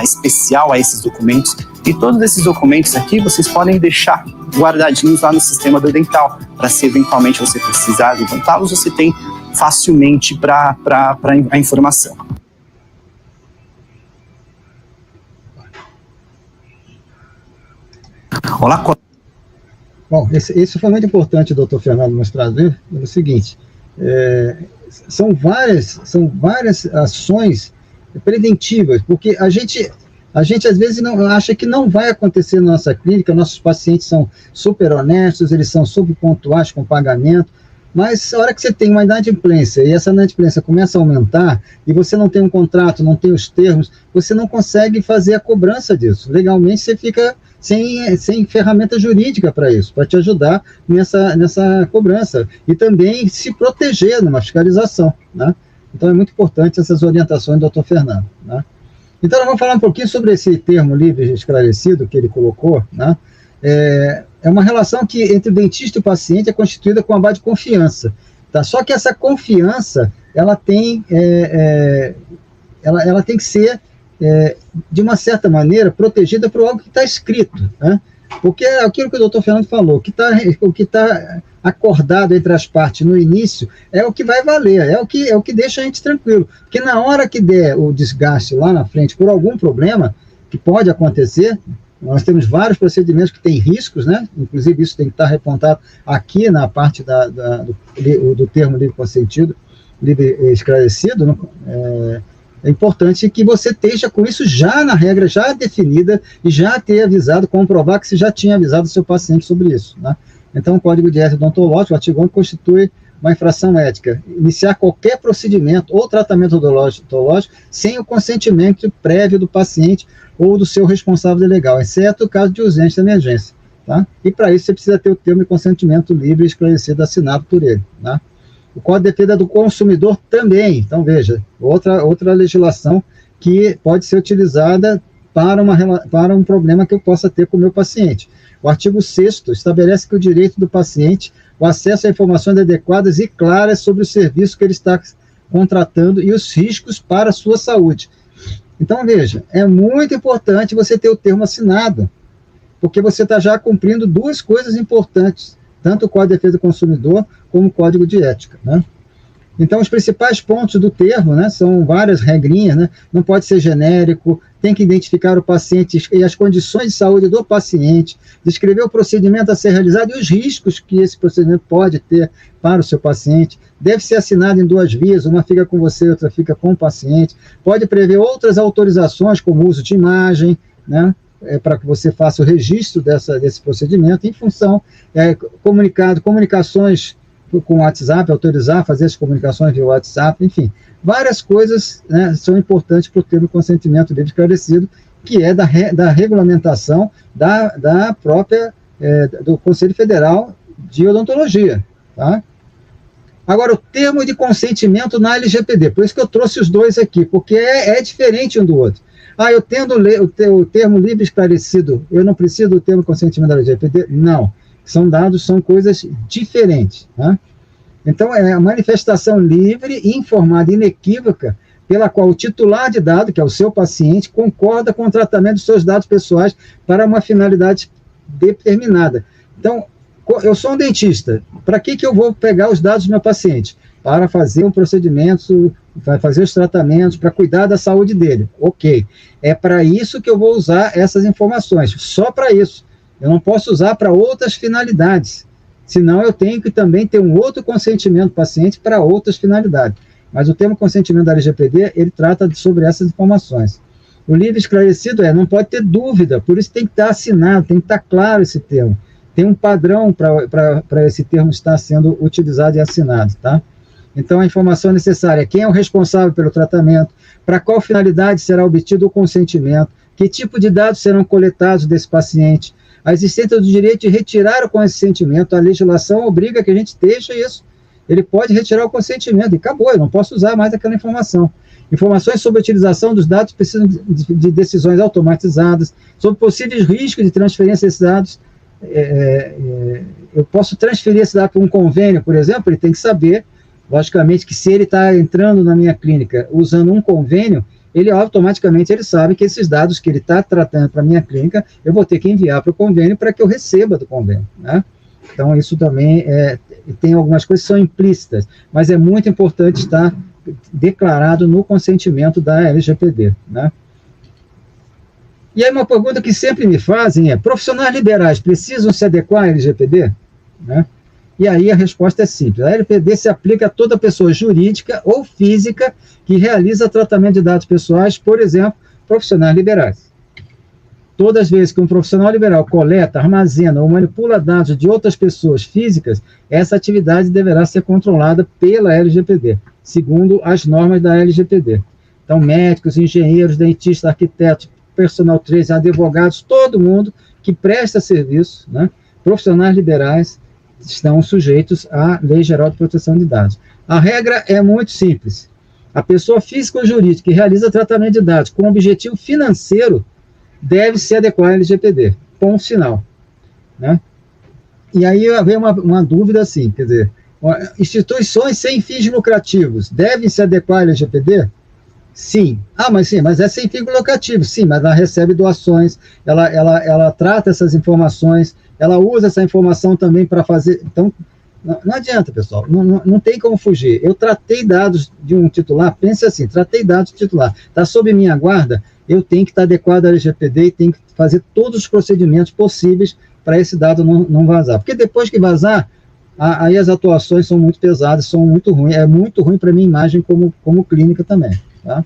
especial a esses documentos, e todos esses documentos aqui vocês podem deixar guardadinhos lá no sistema do Dental, para se eventualmente você precisar levantá-los, você tem facilmente para a informação. Olá, Bom, isso foi muito importante, doutor Fernando, mostrar o seguinte, são várias ações preventivas, porque a gente às vezes não acha que não vai acontecer na nossa clínica, nossos pacientes são super honestos, eles são super pontuais com pagamento, mas a hora que você tem uma inadimplência e essa inadimplência começa a aumentar e você não tem um contrato, não tem os termos, você não consegue fazer a cobrança disso. Legalmente você fica sem ferramenta jurídica para isso, para te ajudar nessa cobrança e também se proteger numa fiscalização, né? Então é muito importante essas orientações do doutor Fernando, né? Então nós vamos falar um pouquinho sobre esse termo livre esclarecido que ele colocou, né? É uma relação que entre o dentista e o paciente é constituída com a base de confiança, tá? Só que essa confiança, ela tem que ser, de uma certa maneira, protegida por algo que está escrito, né? Porque é aquilo que o doutor Fernando falou, o que tá acordado entre as partes no início é o que vai valer, é o que deixa a gente tranquilo. Porque na hora que der o desgaste lá na frente por algum problema, que pode acontecer, nós temos vários procedimentos que têm riscos, né? Inclusive isso tem que estar repontado aqui na parte do termo livre consentido, livre esclarecido, né? É importante que você esteja com isso já na regra, já definida, e já ter avisado, comprovar que você já tinha avisado o seu paciente sobre isso, né? Então, o Código de Ética Odontológico, o artigo 11, constitui uma infração ética. Iniciar qualquer procedimento ou tratamento odontológico sem o consentimento prévio do paciente ou do seu responsável legal, exceto o caso de urgência e emergência, tá? E para isso você precisa ter o termo de consentimento livre e esclarecido assinado por ele, tá? O Código de Defesa do Consumidor também. Então, veja, outra legislação que pode ser utilizada para um problema que eu possa ter com o meu paciente. O artigo 6º estabelece que o direito do paciente, o acesso a informações adequadas e claras sobre o serviço que ele está contratando e os riscos para a sua saúde. Então, veja, é muito importante você ter o termo assinado, porque você está já cumprindo duas coisas importantes, tanto o Código de Defesa do Consumidor como o Código de Ética, né? Então, os principais pontos do termo, né, são várias regrinhas, né? Não pode ser genérico, tem que identificar o paciente e as condições de saúde do paciente, descrever o procedimento a ser realizado e os riscos que esse procedimento pode ter para o seu paciente. Deve ser assinado em duas vias, uma fica com você, outra fica com o paciente. Pode prever outras autorizações, como uso de imagem, né? Para que você faça o registro desse procedimento, em função, comunicações com o WhatsApp, autorizar fazer as comunicações via WhatsApp, enfim, várias coisas, né, são importantes para o termo consentimento livre esclarecido, que é da regulamentação da própria, do Conselho Federal de Odontologia, tá? Agora, o termo de consentimento na LGPD, por isso que eu trouxe os dois aqui, porque é diferente um do outro. Eu tendo o termo livre esclarecido, eu não preciso do termo consentimento da LGPD? Não. São coisas diferentes. Né? Então, é a manifestação livre, informada e inequívoca, pela qual o titular de dado, que é o seu paciente, concorda com o tratamento dos seus dados pessoais para uma finalidade determinada. Então, eu sou um dentista, para que eu vou pegar os dados do meu paciente? Para fazer um procedimento, para fazer os tratamentos, para cuidar da saúde dele. Ok, é para isso que eu vou usar essas informações, só para isso. Eu não posso usar para outras finalidades, senão eu tenho que também ter um outro consentimento do paciente para outras finalidades. Mas o termo consentimento da LGPD, ele trata sobre essas informações. O livre esclarecido não pode ter dúvida, por isso tem que estar assinado, tem que estar claro esse termo. Tem um padrão para esse termo estar sendo utilizado e assinado, tá? Então, a informação necessária: quem é o responsável pelo tratamento, para qual finalidade será obtido o consentimento, que tipo de dados serão coletados desse paciente, a existência do direito de retirar o consentimento, a legislação obriga que a gente deixe isso. Ele pode retirar o consentimento, e acabou, eu não posso usar mais aquela informação. Informações sobre a utilização dos dados precisam de decisões automatizadas, sobre possíveis riscos de transferência desses dados. Eu posso transferir esse dado para um convênio, por exemplo, ele tem que saber, logicamente, que se ele está entrando na minha clínica usando um convênio, ele automaticamente sabe que esses dados que ele está tratando para a minha clínica, eu vou ter que enviar para o convênio para que eu receba do convênio, né? Então, isso também tem algumas coisas que são implícitas, mas é muito importante estar declarado no consentimento da LGPD, né? E aí uma pergunta que sempre me fazem é: profissionais liberais precisam se adequar à LGPD? Né? E aí a resposta é simples: a LGPD se aplica a toda pessoa jurídica ou física que realiza tratamento de dados pessoais, por exemplo, profissionais liberais. Todas as vezes que um profissional liberal coleta, armazena ou manipula dados de outras pessoas físicas, essa atividade deverá ser controlada pela LGPD, segundo as normas da LGPD. Então, médicos, engenheiros, dentistas, arquitetos, personal trainer, advogados, todo mundo que presta serviço, né, profissionais liberais, estão sujeitos à Lei Geral de Proteção de Dados. A regra é muito simples: a pessoa física ou jurídica que realiza tratamento de dados com objetivo financeiro deve se adequar à LGPD, ponto final. Né? E aí vem uma dúvida assim, quer dizer, instituições sem fins lucrativos devem se adequar à LGPD? Sim. Mas é sem fins lucrativos. Sim, mas ela recebe doações, ela trata essas informações, ela usa essa informação também para fazer. Então, não adianta, pessoal, não tem como fugir. Eu tratei dados de um titular, pense assim: tratei dados de titular, está sob minha guarda, eu tenho que estar adequado à LGPD e tenho que fazer todos os procedimentos possíveis para esse dado não vazar. Porque depois que vazar, aí as atuações são muito pesadas, são muito ruins. É muito ruim para a minha imagem como clínica também. Tá?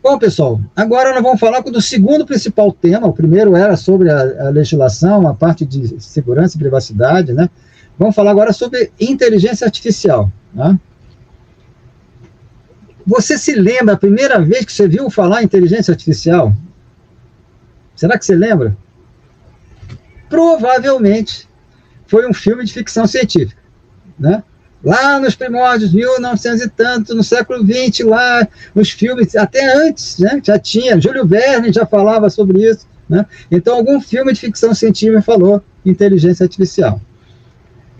Bom, pessoal, agora nós vamos falar do segundo principal tema. O primeiro era sobre a legislação, a parte de segurança e privacidade, né? Vamos falar agora sobre inteligência artificial. Né? Você se lembra a primeira vez que você viu falar em inteligência artificial? Será que você lembra? Provavelmente foi um filme de ficção científica, né? Lá nos primórdios, 1900 e tanto, no século XX, lá nos filmes, até antes, né? Já tinha, Júlio Verne já falava sobre isso, né? Então, algum filme de ficção científica falou inteligência artificial.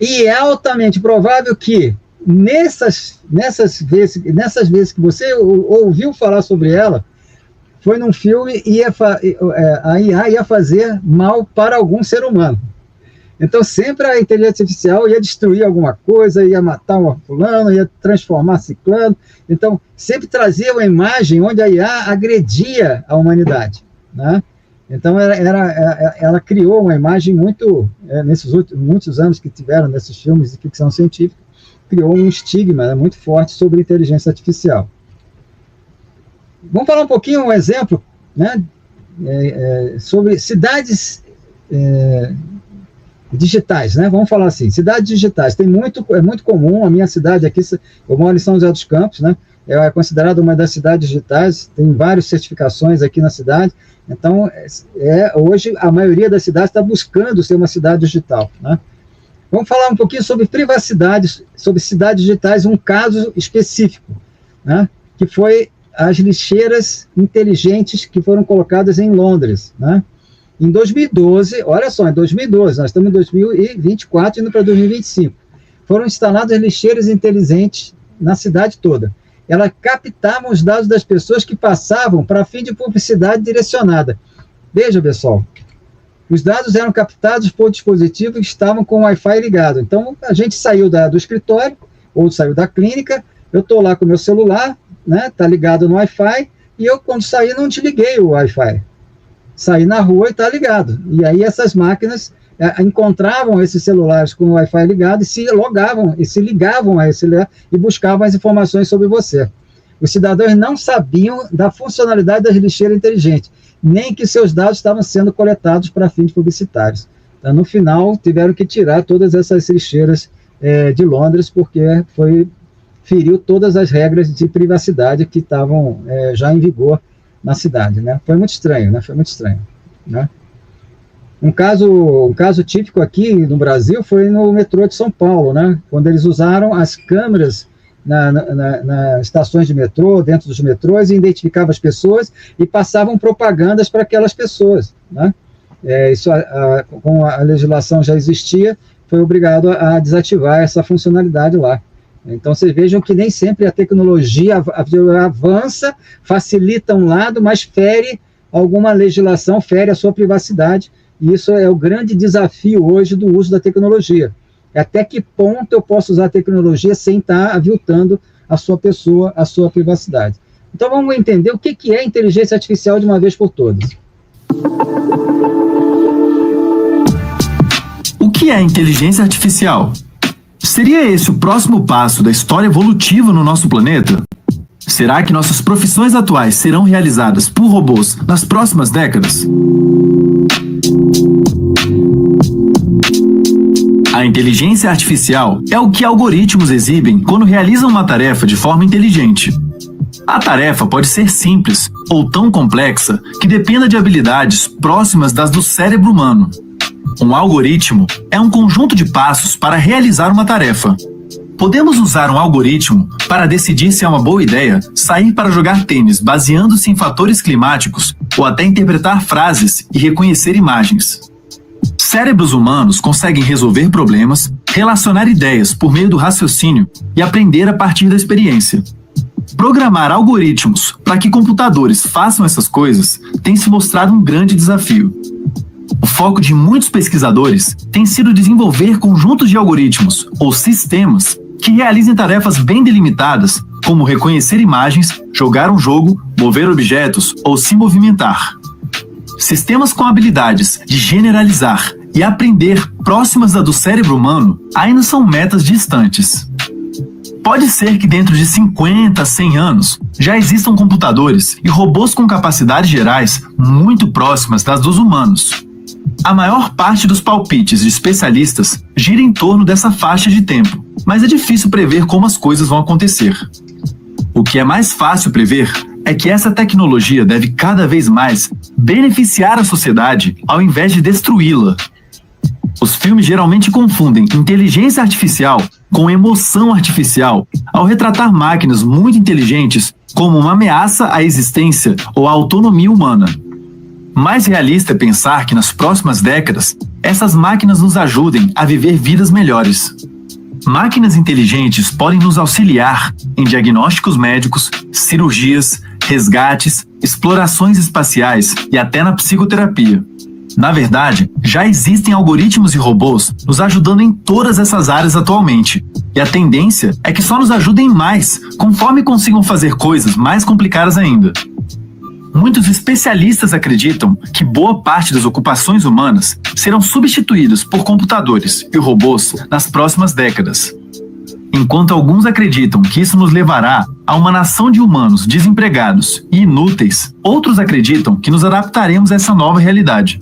E é altamente provável que nessas vezes que você ouviu falar sobre ela, foi num filme e a IA ia fazer mal para algum ser humano. Então, sempre a inteligência artificial ia destruir alguma coisa, ia matar um fulano, ia transformar ciclano. Então, sempre trazia uma imagem onde a IA agredia a humanidade. Né? Então, ela criou uma imagem muito, nesses muitos anos que tiveram nesses filmes de ficção científica, criou um estigma muito forte sobre inteligência artificial. Vamos falar um pouquinho, um exemplo, né, sobre cidades digitais, né? Vamos falar assim, cidades digitais. É muito comum, a minha cidade aqui, eu moro em São José dos Campos, né? É considerada uma das cidades digitais, tem várias certificações aqui na cidade. Então, hoje a maioria das cidades está buscando ser uma cidade digital, né? Vamos falar um pouquinho sobre privacidade, sobre cidades digitais, um caso específico, né, que foi as lixeiras inteligentes que foram colocadas em Londres, né? Em 2012, olha só, em 2012, nós estamos em 2024 indo para 2025, foram instaladas lixeiras inteligentes na cidade toda. Elas captavam os dados das pessoas que passavam para fim de publicidade direcionada. Veja, pessoal, os dados eram captados por dispositivos que estavam com o Wi-Fi ligado. Então, a gente saiu do escritório, ou saiu da clínica, eu estou lá com o meu celular, né, tá ligado no Wi-Fi, e eu, quando saí, não desliguei o Wi-Fi. Saí na rua e está ligado. E aí essas máquinas encontravam esses celulares com o Wi-Fi ligado e se logavam, e se ligavam a esse e buscavam as informações sobre você. Os cidadãos não sabiam da funcionalidade das lixeiras inteligentes, nem que seus dados estavam sendo coletados para fins publicitários. Então, no final, tiveram que tirar todas essas lixeiras de Londres, porque feriu todas as regras de privacidade que estavam já em vigor na cidade, né? Foi muito estranho, né? Foi muito estranho, né? Um caso típico aqui no Brasil foi no metrô de São Paulo, né? Quando eles usaram as câmeras nas estações de metrô, dentro dos metrôs, e identificavam as pessoas e passavam propagandas para aquelas pessoas, né? Isso, como a legislação já existia, foi obrigado a desativar essa funcionalidade lá. Então, vocês vejam que nem sempre a tecnologia avança, facilita um lado, mas fere alguma legislação, fere a sua privacidade, e isso é o grande desafio hoje do uso da tecnologia. Até que ponto eu posso usar a tecnologia sem estar aviltando a sua pessoa, a sua privacidade. Então, vamos entender o que é inteligência artificial de uma vez por todas. O que é inteligência artificial? Seria esse o próximo passo da história evolutiva no nosso planeta? Será que nossas profissões atuais serão realizadas por robôs nas próximas décadas? A inteligência artificial é o que algoritmos exibem quando realizam uma tarefa de forma inteligente. A tarefa pode ser simples ou tão complexa que dependa de habilidades próximas das do cérebro humano. Um algoritmo é um conjunto de passos para realizar uma tarefa. Podemos usar um algoritmo para decidir se é uma boa ideia sair para jogar tênis baseando-se em fatores climáticos ou até interpretar frases e reconhecer imagens. Cérebros humanos conseguem resolver problemas, relacionar ideias por meio do raciocínio e aprender a partir da experiência. Programar algoritmos para que computadores façam essas coisas tem se mostrado um grande desafio. O foco de muitos pesquisadores tem sido desenvolver conjuntos de algoritmos ou sistemas que realizem tarefas bem delimitadas, como reconhecer imagens, jogar um jogo, mover objetos ou se movimentar. Sistemas com habilidades de generalizar e aprender próximas da do cérebro humano ainda são metas distantes. Pode ser que dentro de 50 a 100 anos já existam computadores e robôs com capacidades gerais muito próximas das dos humanos. A maior parte dos palpites de especialistas gira em torno dessa faixa de tempo, mas é difícil prever como as coisas vão acontecer. O que é mais fácil prever é que essa tecnologia deve cada vez mais beneficiar a sociedade ao invés de destruí-la. Os filmes geralmente confundem inteligência artificial com emoção artificial ao retratar máquinas muito inteligentes como uma ameaça à existência ou à autonomia humana. Mais realista é pensar que nas próximas décadas, essas máquinas nos ajudem a viver vidas melhores. Máquinas inteligentes podem nos auxiliar em diagnósticos médicos, cirurgias, resgates, explorações espaciais e até na psicoterapia. Na verdade, já existem algoritmos e robôs nos ajudando em todas essas áreas atualmente. E a tendência é que só nos ajudem mais, conforme consigam fazer coisas mais complicadas ainda. Muitos especialistas acreditam que boa parte das ocupações humanas serão substituídas por computadores e robôs nas próximas décadas. Enquanto alguns acreditam que isso nos levará a uma nação de humanos desempregados e inúteis, outros acreditam que nos adaptaremos a essa nova realidade.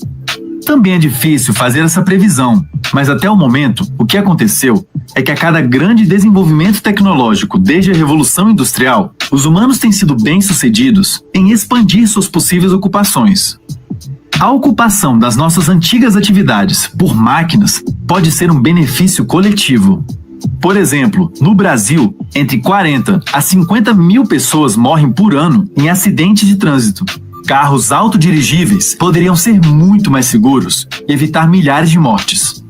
Também é difícil fazer essa previsão, mas até o momento, o que aconteceu é que a cada grande desenvolvimento tecnológico desde a Revolução Industrial, os humanos têm sido bem-sucedidos em expandir suas possíveis ocupações. A ocupação das nossas antigas atividades por máquinas pode ser um benefício coletivo. Por exemplo, no Brasil, entre 40 a 50 mil pessoas morrem por ano em acidentes de trânsito. Carros autodirigíveis poderiam ser muito mais seguros e evitar milhares de mortes.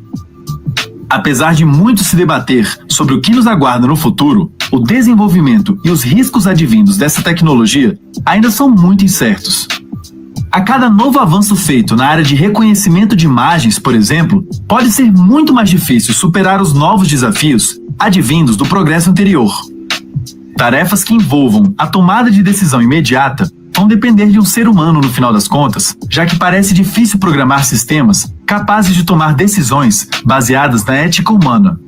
Apesar de muito se debater sobre o que nos aguarda no futuro, o desenvolvimento e os riscos advindos dessa tecnologia ainda são muito incertos. A cada novo avanço feito na área de reconhecimento de imagens, por exemplo, pode ser muito mais difícil superar os novos desafios advindos do progresso anterior. Tarefas que envolvam a tomada de decisão imediata vão depender de um ser humano no final das contas, já que parece difícil programar sistemas capazes de tomar decisões baseadas na ética humana.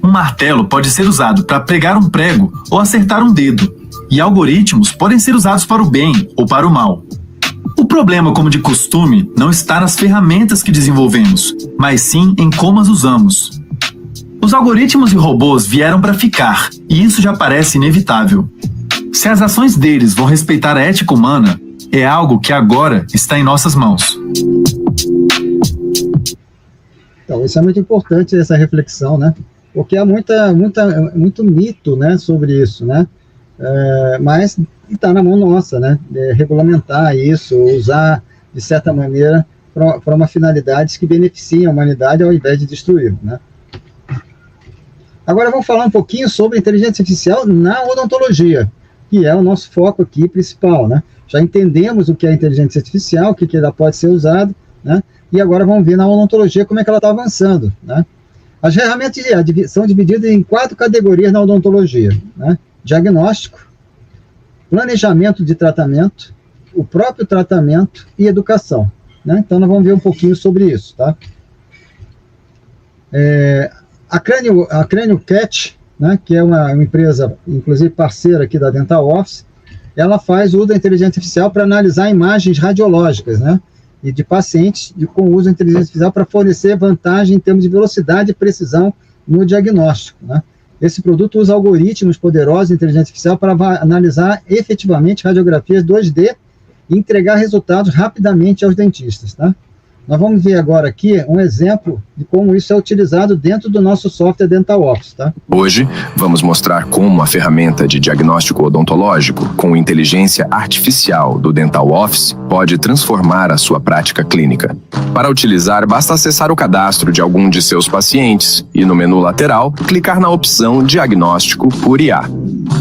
Um martelo pode ser usado para pregar um prego ou acertar um dedo, e algoritmos podem ser usados para o bem ou para o mal. O problema, como de costume, não está nas ferramentas que desenvolvemos, mas sim em como as usamos. Os algoritmos e robôs vieram para ficar, e isso já parece inevitável. Se as ações deles vão respeitar a ética humana, é algo que agora está em nossas mãos. Então, isso é muito importante, essa reflexão, né? Porque há muito mito, né, sobre isso, né? Mas está na mão nossa, né? Regulamentar isso, usar, de certa maneira, para uma finalidade que beneficie a humanidade ao invés de destruir, né? Agora vamos falar um pouquinho sobre inteligência artificial na odontologia, que é o nosso foco aqui principal, né? Já entendemos o que é inteligência artificial, o que ela pode ser usado, né? E agora vamos ver na odontologia como é que ela está avançando, né? As ferramentas são divididas em 4 categorias na odontologia, né? Diagnóstico, planejamento de tratamento, o próprio tratamento e educação, né? Então nós vamos ver um pouquinho sobre isso, tá? A Crânio Cat, né, que é uma empresa, inclusive parceira aqui da Dental Office, ela faz uso da inteligência artificial para analisar imagens radiológicas, né, e de pacientes com uso da inteligência artificial para fornecer vantagem em termos de velocidade e precisão no diagnóstico, né. Esse produto usa algoritmos poderosos de inteligência artificial para analisar efetivamente radiografias 2D e entregar resultados rapidamente aos dentistas, tá? Nós vamos ver agora aqui um exemplo de como isso é utilizado dentro do nosso software Dental Office, tá? Hoje, vamos mostrar como a ferramenta de diagnóstico odontológico com inteligência artificial do Dental Office pode transformar a sua prática clínica. Para utilizar, basta acessar o cadastro de algum de seus pacientes e, no menu lateral, clicar na opção Diagnóstico por IA.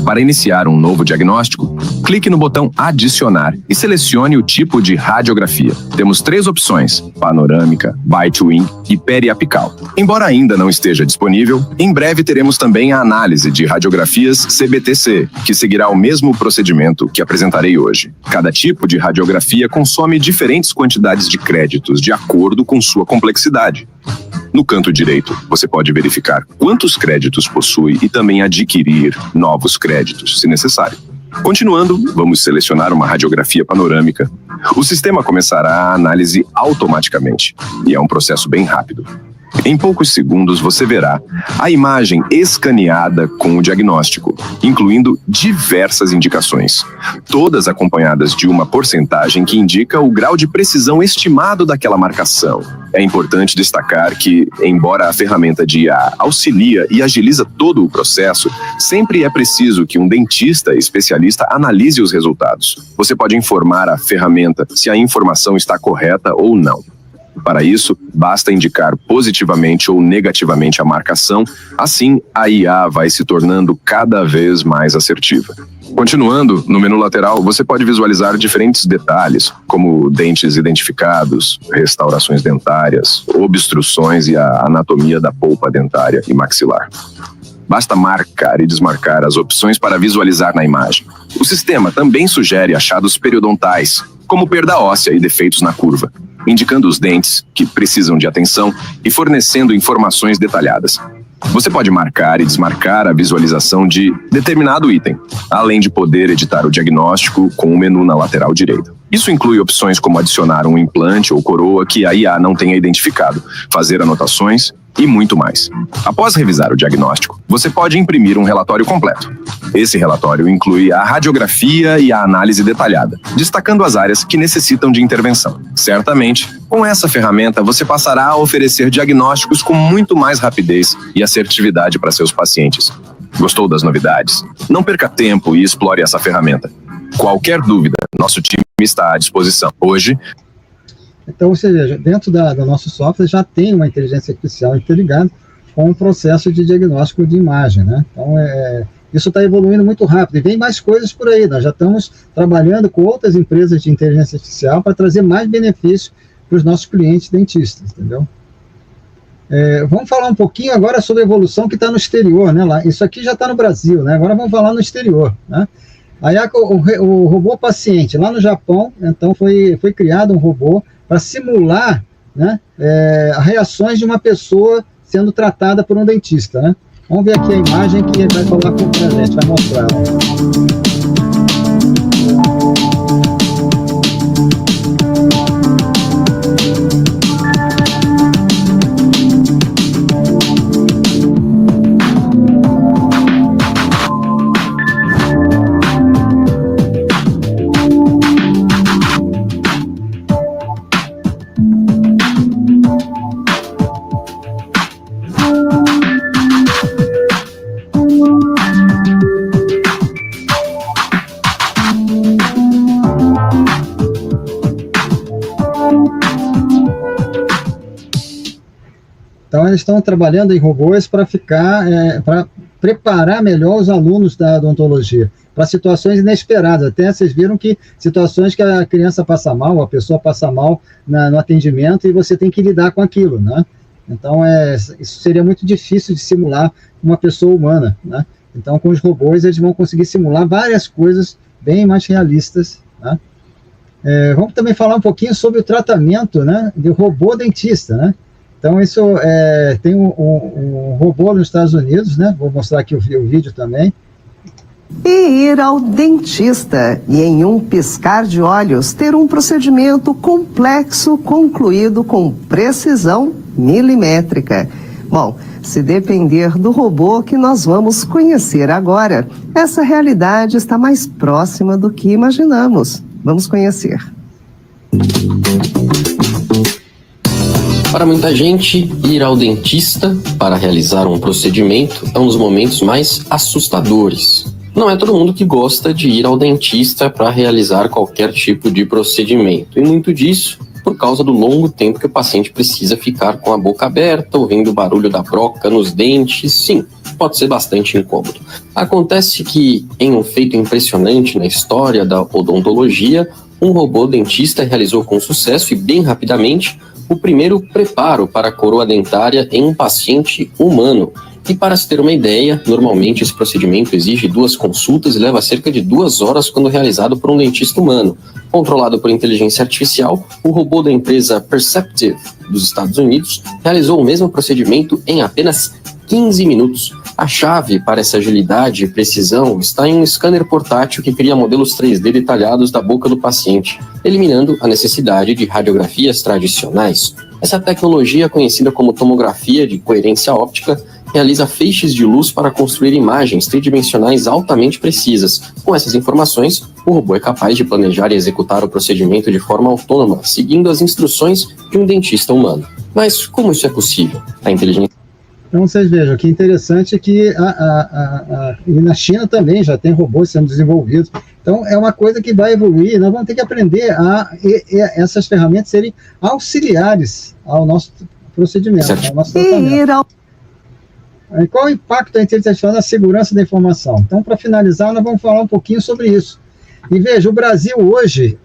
Para iniciar um novo diagnóstico, clique no botão Adicionar e selecione o tipo de radiografia. Temos 3 opções: panorâmica, bite-wing e periapical. Embora ainda não esteja disponível, em breve teremos também a análise de radiografias CBTC, que seguirá o mesmo procedimento que apresentarei hoje. Cada tipo de radiografia consome diferentes quantidades de créditos de acordo com sua complexidade. No canto direito, você pode verificar quantos créditos possui e também adquirir novos créditos, se necessário. Continuando, vamos selecionar uma radiografia panorâmica. O sistema começará a análise automaticamente, e é um processo bem rápido. Em poucos segundos você verá a imagem escaneada com o diagnóstico, incluindo diversas indicações, todas acompanhadas de uma porcentagem que indica o grau de precisão estimado daquela marcação. É importante destacar que, embora a ferramenta de IA auxilia e agiliza todo o processo, sempre é preciso que um dentista especialista analise os resultados. Você pode informar a ferramenta se a informação está correta ou não. Para isso, basta indicar positivamente ou negativamente a marcação, assim a IA vai se tornando cada vez mais assertiva. Continuando, no menu lateral, você pode visualizar diferentes detalhes, como dentes identificados, restaurações dentárias, obstruções e a anatomia da polpa dentária e maxilar. Basta marcar e desmarcar as opções para visualizar na imagem. O sistema também sugere achados periodontais, como perda óssea e defeitos na curva, indicando os dentes que precisam de atenção e fornecendo informações detalhadas. Você pode marcar e desmarcar a visualização de determinado item, além de poder editar o diagnóstico com o menu na lateral direita. Isso inclui opções como adicionar um implante ou coroa que a IA não tenha identificado, fazer anotações e muito mais. Após revisar o diagnóstico, você pode imprimir um relatório completo. Esse relatório inclui a radiografia e a análise detalhada, destacando as áreas que necessitam de intervenção. Certamente, com essa ferramenta, você passará a oferecer diagnósticos com muito mais rapidez e assertividade para seus pacientes. Gostou das novidades? Não perca tempo e explore essa ferramenta. Qualquer dúvida, nosso time está à disposição. Hoje... Então, você veja, dentro do nosso software já tem uma inteligência artificial interligada com o processo de diagnóstico de imagem, né? Então, isso está evoluindo muito rápido, e vem mais coisas por aí. Nós já estamos trabalhando com outras empresas de inteligência artificial para trazer mais benefícios para os nossos clientes dentistas, entendeu? Vamos falar um pouquinho agora sobre a evolução que está no exterior, né? Isso aqui já está no Brasil, né? Agora vamos falar no exterior, né? Aí o robô paciente, lá no Japão, então foi criado um robô para simular, né, as reações de uma pessoa sendo tratada por um dentista, né? Vamos ver aqui a imagem que vai falar com a gente, vai mostrar. Então, eles estão trabalhando em robôs para para preparar melhor os alunos da odontologia para situações inesperadas. Até vocês viram que situações que a criança passa mal, a pessoa passa mal no atendimento, e você tem que lidar com aquilo, né? Então, isso seria muito difícil de simular uma pessoa humana, né? Então, com os robôs, eles vão conseguir simular várias coisas bem mais realistas, né? Vamos também falar um pouquinho sobre o tratamento, né, do robô dentista, né? Então, isso tem um robô nos Estados Unidos, né? Vou mostrar aqui o vídeo também. E ir ao dentista e, em um piscar de olhos, ter um procedimento complexo concluído com precisão milimétrica. Bom, se depender do robô que nós vamos conhecer agora, essa realidade está mais próxima do que imaginamos. Vamos conhecer. Para muita gente, ir ao dentista para realizar um procedimento é um dos momentos mais assustadores. Não é todo mundo que gosta de ir ao dentista para realizar qualquer tipo de procedimento, e muito disso por causa do longo tempo que o paciente precisa ficar com a boca aberta, ouvindo o barulho da broca nos dentes. Sim, pode ser bastante incômodo. Acontece que, em um feito impressionante na história da odontologia, um robô dentista realizou com sucesso e bem rapidamente o primeiro preparo para a coroa dentária em um paciente humano. E para se ter uma ideia, normalmente esse procedimento exige 2 consultas e leva cerca de 2 horas quando realizado por um dentista humano. Controlado por inteligência artificial, o robô da empresa Perceptive dos Estados Unidos realizou o mesmo procedimento em apenas 15 minutos. A chave para essa agilidade e precisão está em um scanner portátil que cria modelos 3D detalhados da boca do paciente, eliminando a necessidade de radiografias tradicionais. Essa tecnologia, conhecida como tomografia de coerência óptica, realiza feixes de luz para construir imagens tridimensionais altamente precisas. Com essas informações, o robô é capaz de planejar e executar o procedimento de forma autônoma, seguindo as instruções de um dentista humano. Mas como isso é possível? A inteligência... Então, vocês vejam que interessante que e na China também já tem robôs sendo desenvolvidos. Então, é uma coisa que vai evoluir. Nós vamos ter que aprender essas ferramentas serem auxiliares ao nosso procedimento, ao nosso tratamento. E qual o impacto da inteligência artificial na segurança da informação? Então, para finalizar, nós vamos falar um pouquinho sobre isso. E veja, o Brasil hoje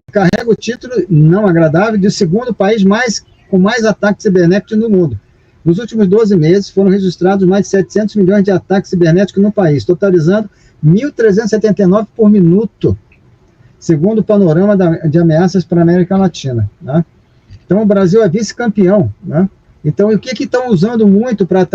carrega o título não agradável de segundo país com mais ataques cibernéticos no mundo. Nos últimos 12 meses, foram registrados mais de 700 milhões de ataques cibernéticos no país, totalizando 1.379 por minuto, segundo o panorama de ameaças para a América Latina, né? Então, o Brasil é vice-campeão, né? Então, o que estão usando muito para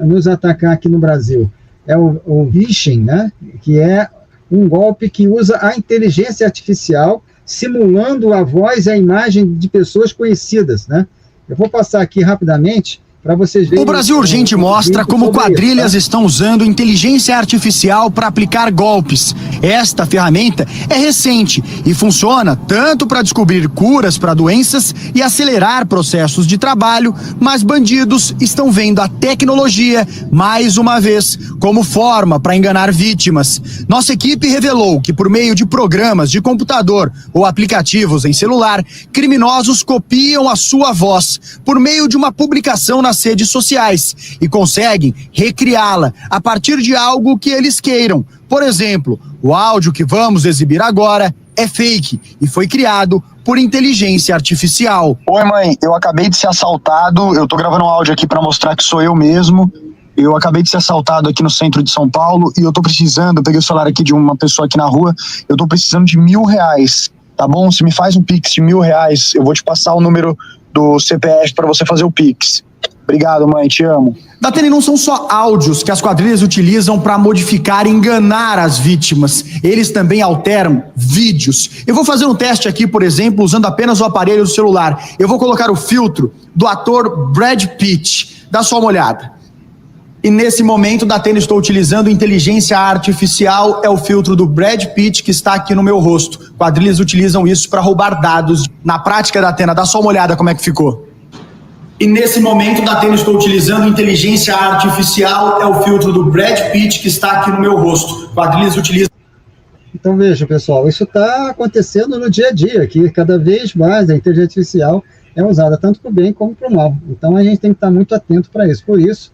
nos atacar aqui no Brasil? É o phishing, né? Que é um golpe que usa a inteligência artificial, simulando a voz e a imagem de pessoas conhecidas, né? Eu vou passar aqui rapidamente. para vocês verem. O Brasil Urgente mostra como quadrilhas estão usando inteligência artificial para aplicar golpes. Esta ferramenta é recente e funciona tanto para descobrir curas para doenças e acelerar processos de trabalho, mas bandidos estão vendo a tecnologia, mais uma vez, como forma para enganar vítimas. Nossa equipe revelou que, por meio de programas de computador ou aplicativos em celular, criminosos copiam a sua voz por meio de uma publicação nas redes sociais e conseguem recriá-la a partir de algo que eles queiram. Por exemplo, o áudio que vamos exibir agora é fake e foi criado por inteligência artificial. Oi, mãe, eu acabei de ser assaltado, eu tô gravando um áudio aqui para mostrar que sou eu mesmo. Eu acabei de ser assaltado aqui no centro de São Paulo e eu tô precisando, eu peguei o celular aqui de uma pessoa aqui na rua, eu tô precisando de R$1.000, tá bom? Se me faz um Pix de R$1.000, eu vou te passar o número do CPF para você fazer o Pix. Obrigado, mãe, te amo. Datena, não são só áudios que as quadrilhas utilizam para modificar e enganar as vítimas. Eles também alteram vídeos. Eu vou fazer um teste aqui, por exemplo, usando apenas o aparelho do celular. Eu vou colocar o filtro do ator Brad Pitt. Dá só uma olhada. E nesse momento, Datena, estou utilizando inteligência artificial, é o filtro do Brad Pitt que está aqui no meu rosto. Quadrilhas utilizam isso para roubar dados. Na prática, Datena, dá só uma olhada como é que ficou. E nesse momento, Datena, estou utilizando inteligência artificial, é o filtro do Brad Pitt que está aqui no meu rosto. Quadrilhas utilizam... Então veja, pessoal, isso está acontecendo no dia a dia, que cada vez mais a inteligência artificial é usada tanto para o bem como para o mal. Então a gente tem que estar muito atento para isso. Por isso,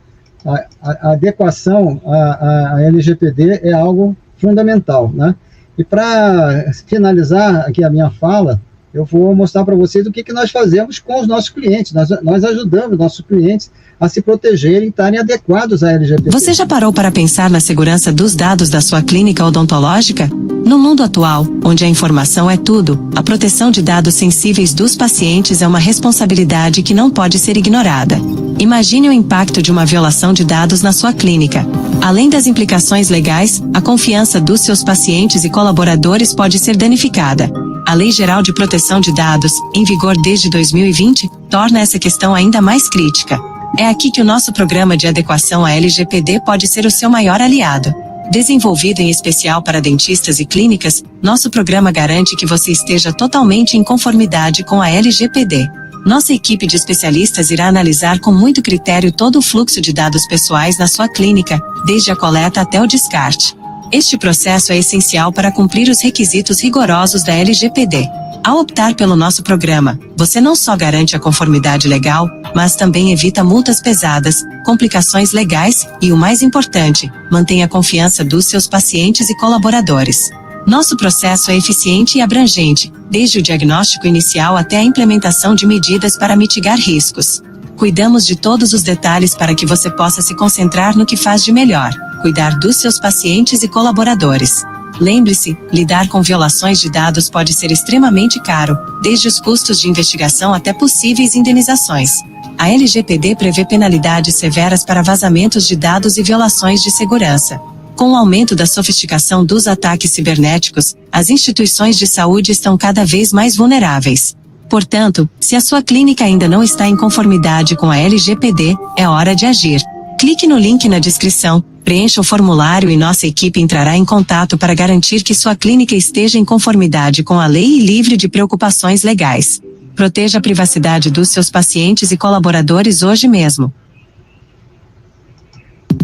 a adequação à LGPD é algo fundamental, né? E para finalizar aqui a minha fala, eu vou mostrar para vocês o que nós fazemos com os nossos clientes. Nós ajudamos nossos clientes a se protegerem e estarem adequados à LGPD. Você já parou para pensar na segurança dos dados da sua clínica odontológica? No mundo atual, onde a informação é tudo, a proteção de dados sensíveis dos pacientes é uma responsabilidade que não pode ser ignorada. Imagine o impacto de uma violação de dados na sua clínica. Além das implicações legais, a confiança dos seus pacientes e colaboradores pode ser danificada. A Lei Geral de Proteção de Dados, em vigor desde 2020, torna essa questão ainda mais crítica. É aqui que o nosso programa de adequação à LGPD pode ser o seu maior aliado. Desenvolvido em especial para dentistas e clínicas, nosso programa garante que você esteja totalmente em conformidade com a LGPD. Nossa equipe de especialistas irá analisar com muito critério todo o fluxo de dados pessoais na sua clínica, desde a coleta até o descarte. Este processo é essencial para cumprir os requisitos rigorosos da LGPD. Ao optar pelo nosso programa, você não só garante a conformidade legal, mas também evita multas pesadas, complicações legais e, o mais importante, mantém a confiança dos seus pacientes e colaboradores. Nosso processo é eficiente e abrangente, desde o diagnóstico inicial até a implementação de medidas para mitigar riscos. Cuidamos de todos os detalhes para que você possa se concentrar no que faz de melhor: cuidar dos seus pacientes e colaboradores. Lembre-se, lidar com violações de dados pode ser extremamente caro, desde os custos de investigação até possíveis indenizações. A LGPD prevê penalidades severas para vazamentos de dados e violações de segurança. Com o aumento da sofisticação dos ataques cibernéticos, as instituições de saúde estão cada vez mais vulneráveis. Portanto, se a sua clínica ainda não está em conformidade com a LGPD, é hora de agir. Clique no link na descrição, preencha o formulário e nossa equipe entrará em contato para garantir que sua clínica esteja em conformidade com a lei e livre de preocupações legais. Proteja a privacidade dos seus pacientes e colaboradores hoje mesmo.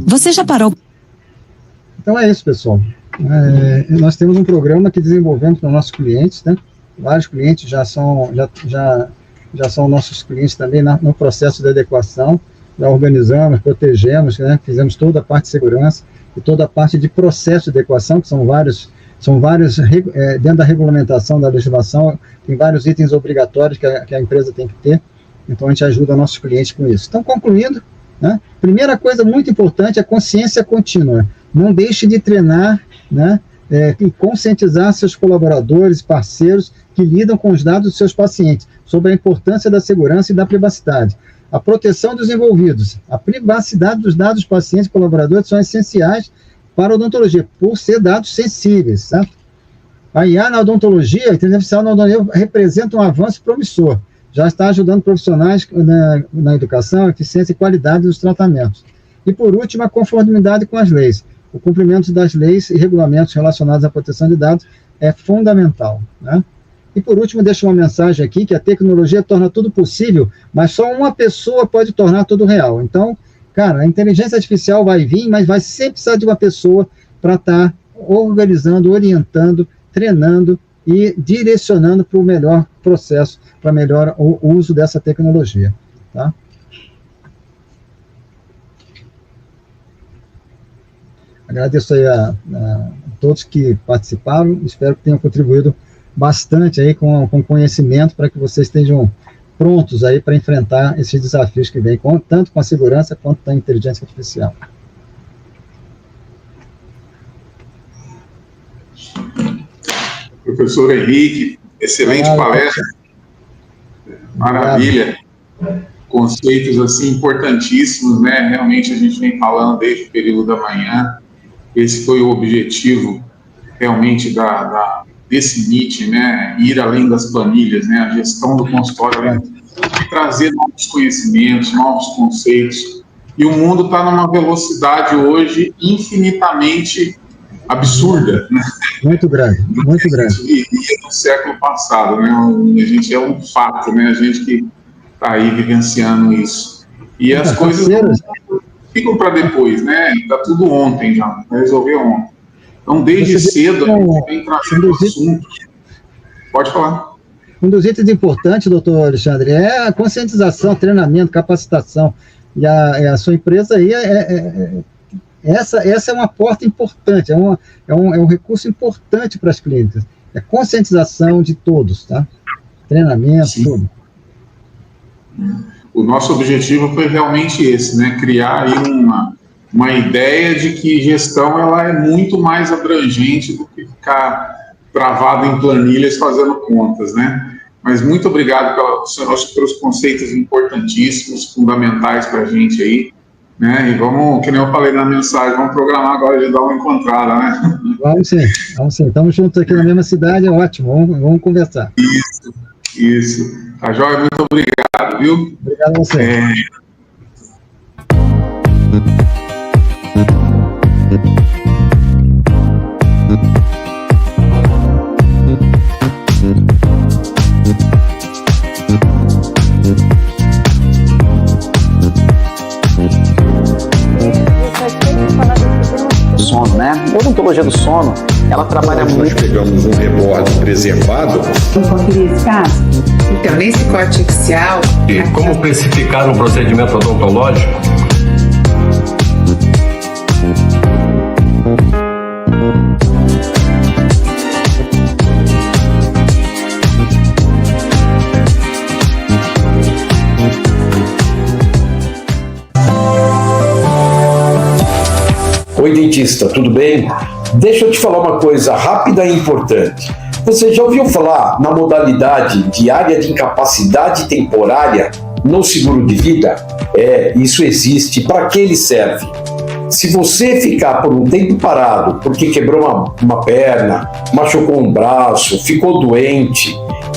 Você já parou? Então é isso, pessoal. Nós temos um programa que desenvolvemos para os nossos clientes, né? Vários clientes já são nossos clientes também no processo de adequação. Já organizamos, protegemos, né? Fizemos toda a parte de segurança e toda a parte de processo de adequação, que são vários dentro da regulamentação da legislação, tem vários itens obrigatórios que a empresa tem que ter. Então a gente ajuda nossos clientes com isso. Então, concluindo, né? Primeira coisa muito importante é a consciência contínua. Não deixe de treinar, né? E conscientizar seus colaboradores, parceiros que lidam com os dados dos seus pacientes sobre a importância da segurança e da privacidade. A proteção dos envolvidos, a privacidade dos dados dos pacientes e colaboradores são essenciais para a odontologia, por ser dados sensíveis, certo? A IA na odontologia, a inteligência artificial na odontologia representa um avanço promissor, já está ajudando profissionais na educação, eficiência e qualidade dos tratamentos. E, por último, a conformidade com as leis. O cumprimento das leis e regulamentos relacionados à proteção de dados é fundamental, né? E, por último, deixo uma mensagem aqui, que a tecnologia torna tudo possível, mas só uma pessoa pode tornar tudo real. Então, cara, a inteligência artificial vai vir, mas vai sempre precisar de uma pessoa para estar organizando, orientando, treinando e direcionando para o melhor processo, para melhor o uso dessa tecnologia, tá? Agradeço aí a todos que participaram, espero que tenham contribuído bastante aí com conhecimento para que vocês estejam prontos aí para enfrentar esses desafios que vêm, tanto com a segurança quanto com a inteligência artificial. Professor Henrique, excelente palestra, maravilha, conceitos assim importantíssimos, né? Realmente a gente vem falando desde o período da manhã. Esse foi o objetivo realmente desse MIT, né? Ir além das planilhas, né? A gestão do consultório, e trazer novos conhecimentos, novos conceitos. E o mundo está numa velocidade hoje infinitamente absurda, né? Muito grande, muito grande. E no século passado, né? A gente é um fato, né? A gente que está aí vivenciando isso. E as coisas não ficam para depois, né? Está tudo ontem já, vai resolver ontem. Então, desde cedo, a gente vem trazendo assuntos. Pode falar. Um dos itens importantes, doutor Alexandre, é a conscientização, treinamento, capacitação. E a sua empresa aí, essa é uma porta importante, é um recurso importante para as clínicas. É conscientização de todos, tá? Treinamento, sim, tudo. O nosso objetivo foi realmente esse, né? Criar aí uma ideia de que gestão ela é muito mais abrangente do que ficar travado em planilhas fazendo contas, né? Mas muito obrigado pelos conceitos importantíssimos, fundamentais para a gente aí, né? E vamos, que nem eu falei na mensagem, vamos programar agora de dar uma encontrada, né? Vamos sim. Estamos juntos aqui na mesma cidade, é ótimo, vamos conversar. Isso. Tá joia, muito obrigado, viu? Obrigado a você. Sono, né? A odontologia do sono, ela trabalha muito. Nós pegamos um reborde preservado. Então, nesse corte axial... E como precificar um procedimento odontológico? Oi, dentista, tudo bem? Deixa eu te falar uma coisa rápida e importante. Você já ouviu falar na modalidade de área de incapacidade temporária no seguro de vida? Isso existe. Para que ele serve? Se você ficar por um tempo parado porque quebrou uma perna, machucou um braço, ficou doente,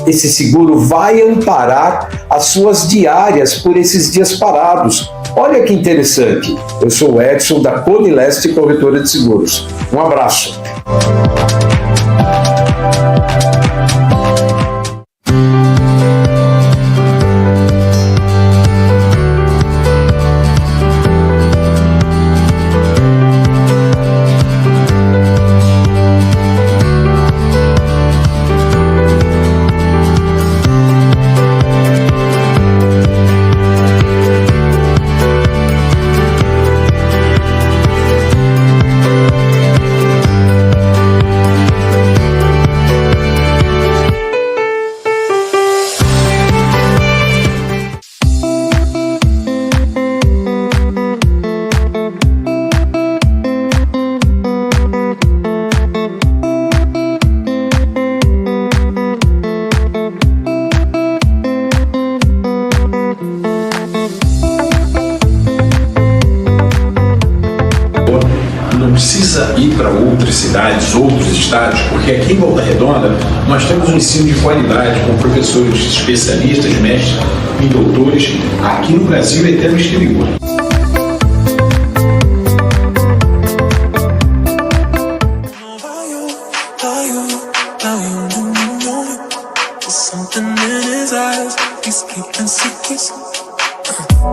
esse seguro vai amparar as suas diárias por esses dias parados. Olha que interessante. Eu sou o Edson da Cone Leste Corretora de Seguros. Um abraço. cidades, outros estados, porque aqui em Volta Redonda nós temos um ensino de qualidade com professores especialistas, mestres e doutores aqui no Brasil e até no exterior.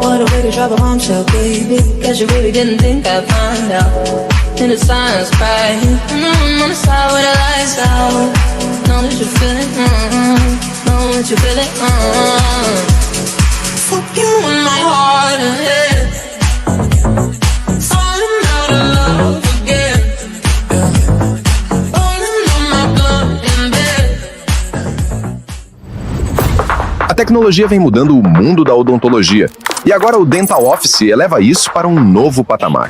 What a way to drop a bombshell, baby. Guess you really didn't think I'd find out. In the silence, cry. I'm on the side where the lights out. Know that you feel it, know that you feel it, Fuck you in my heart and head. Falling out of love again. Falling on my blood in bed. A tecnologia vem mudando o mundo da odontologia. E agora o Dental Office eleva isso para um novo patamar.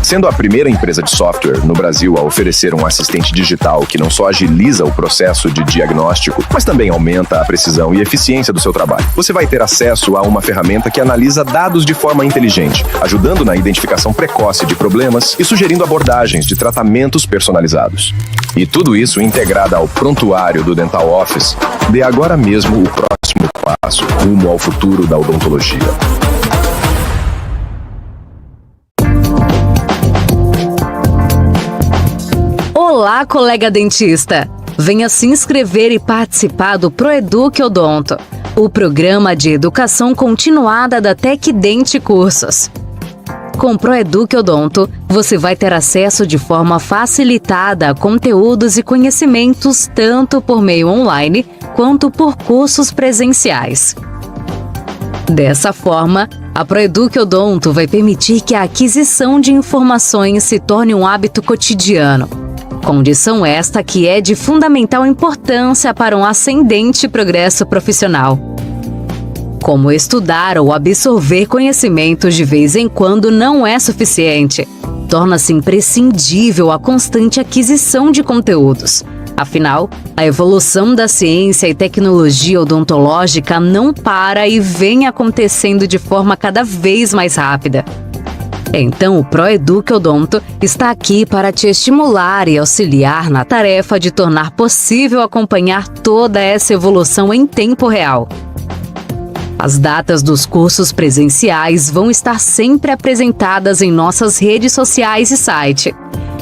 Sendo a primeira empresa de software no Brasil a oferecer um assistente digital que não só agiliza o processo de diagnóstico, mas também aumenta a precisão e eficiência do seu trabalho. Você vai ter acesso a uma ferramenta que analisa dados de forma inteligente, ajudando na identificação precoce de problemas e sugerindo abordagens de tratamentos personalizados. E tudo isso integrado ao prontuário do Dental Office. Dê agora mesmo o próximo passo rumo ao futuro da odontologia. Olá, colega dentista! Venha se inscrever e participar do Proeduc Odonto, o programa de educação continuada da Tecdente Cursos. Com Proeduc Odonto, você vai ter acesso de forma facilitada a conteúdos e conhecimentos tanto por meio online quanto por cursos presenciais. Dessa forma, a Proeduc Odonto vai permitir que a aquisição de informações se torne um hábito cotidiano. Condição esta que é de fundamental importância para um ascendente progresso profissional. Como estudar ou absorver conhecimentos de vez em quando não é suficiente. Torna-se imprescindível a constante aquisição de conteúdos. Afinal, a evolução da ciência e tecnologia odontológica não para e vem acontecendo de forma cada vez mais rápida. Então, o Proeduc Odonto está aqui para te estimular e auxiliar na tarefa de tornar possível acompanhar toda essa evolução em tempo real. As datas dos cursos presenciais vão estar sempre apresentadas em nossas redes sociais e site.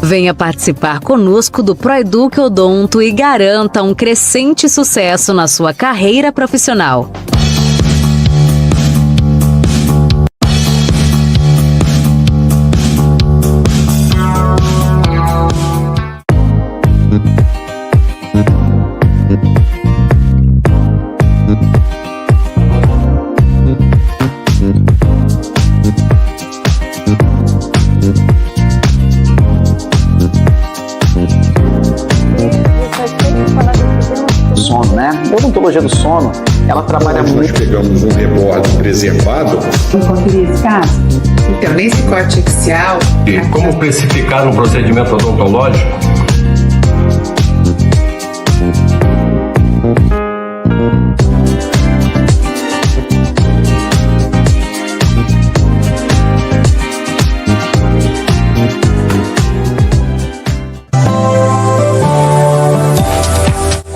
Venha participar conosco do Proeduc Odonto e garanta um crescente sucesso na sua carreira profissional. Sono, né? A odontologia do sono, ela trabalha muito. Nós pegamos um rebordo preservado. Então, nesse corte axial... E como especificar um procedimento odontológico?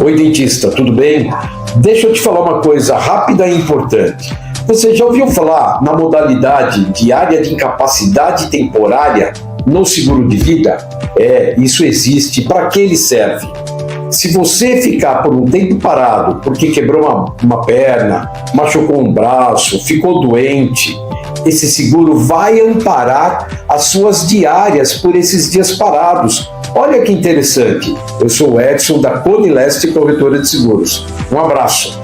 Oi, dentista, tudo bem? Deixa eu te falar uma coisa rápida e importante. Você já ouviu falar na modalidade de área de incapacidade temporária no seguro de vida? Isso existe. Para que ele serve? Se você ficar por um tempo parado porque quebrou uma perna, machucou um braço, ficou doente, esse seguro vai amparar as suas diárias por esses dias parados. Olha que interessante. Eu sou o Edson da Cone Leste Corretora de Seguros. Um abraço.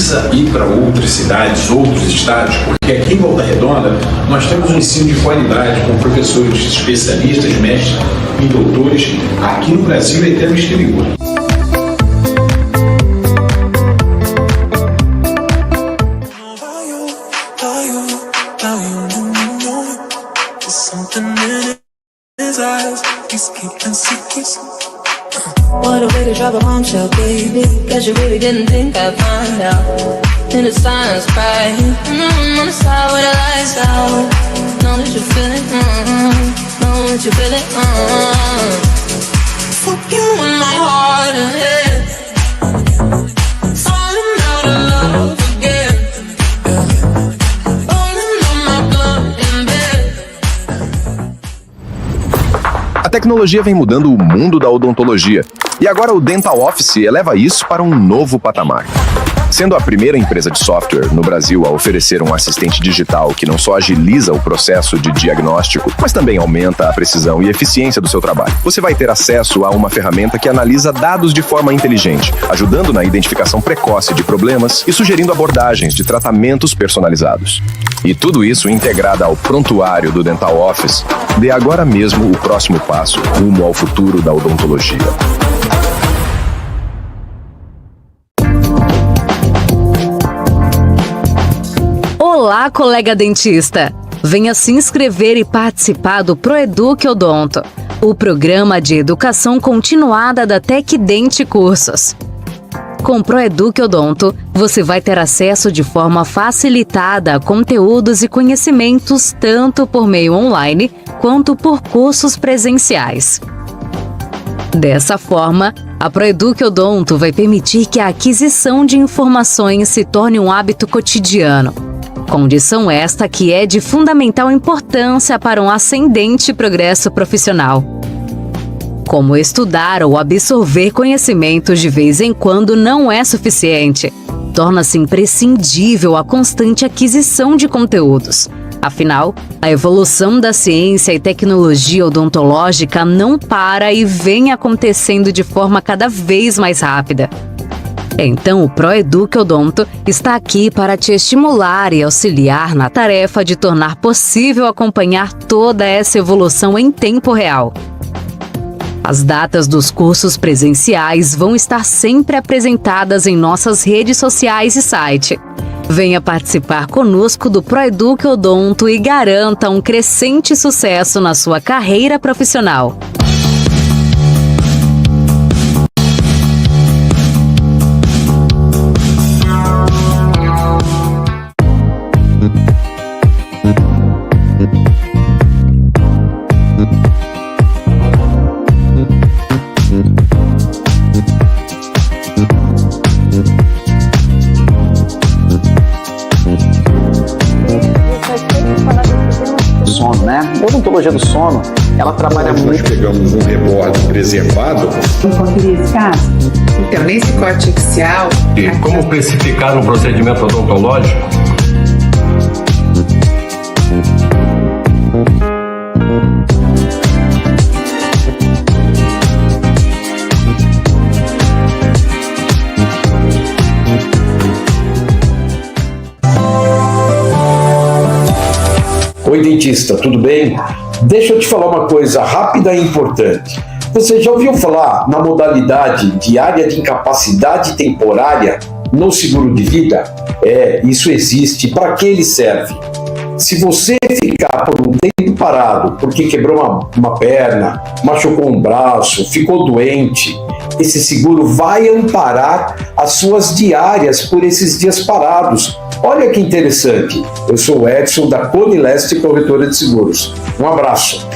precisa ir para outras cidades, outros estados, porque aqui em Volta Redonda nós temos um ensino de qualidade com professores especialistas, mestres e doutores aqui no Brasil e até no exterior. What a way to drop a bombshell, baby. Guess you really didn't think I'd find out. In the silence, crying. On the side where the lights out. Know that you feel it, know that you feel it, Fuck you in my heart and head. Falling out of love again. Rolling on my blood in bed. A tecnologia vem mudando o mundo da odontologia. E agora o Dental Office eleva isso para um novo patamar. Sendo a primeira empresa de software no Brasil a oferecer um assistente digital que não só agiliza o processo de diagnóstico, mas também aumenta a precisão e eficiência do seu trabalho. Você vai ter acesso a uma ferramenta que analisa dados de forma inteligente, ajudando na identificação precoce de problemas e sugerindo abordagens de tratamentos personalizados. E tudo isso integrado ao prontuário do Dental Office, dê agora mesmo o próximo passo rumo ao futuro da odontologia. Olá, colega dentista! Venha se inscrever e participar do Proeduc Odonto, o programa de educação continuada da Tecdente Cursos. Com Proeduc Odonto, você vai ter acesso de forma facilitada a conteúdos e conhecimentos tanto por meio online quanto por cursos presenciais. Dessa forma, a Proeduc Odonto vai permitir que a aquisição de informações se torne um hábito cotidiano. Condição esta que é de fundamental importância para um ascendente progresso profissional. Como estudar ou absorver conhecimentos de vez em quando não é suficiente. Torna-se imprescindível a constante aquisição de conteúdos. Afinal, a evolução da ciência e tecnologia odontológica não para e vem acontecendo de forma cada vez mais rápida. Então, o Proeduc Odonto está aqui para te estimular e auxiliar na tarefa de tornar possível acompanhar toda essa evolução em tempo real. As datas dos cursos presenciais vão estar sempre apresentadas em nossas redes sociais e site. Venha participar conosco do Proeduc Odonto e garanta um crescente sucesso na sua carreira profissional. Sono, né? A odontologia do sono, ela trabalha muito. Nós pegamos um rebordo preservado. Então, nesse corte axial... E como especificar um procedimento odontológico? Oi, dentista, tudo bem? Deixa eu te falar uma coisa rápida e importante. Você já ouviu falar na modalidade de área de incapacidade temporária no seguro de vida? Isso existe. Para que ele serve? Se você ficar por um tempo parado porque quebrou uma perna, machucou um braço, ficou doente, esse seguro vai amparar as suas diárias por esses dias parados. Olha que interessante. Eu sou o Edson da Cone Leste Corretora de Seguros. Um abraço.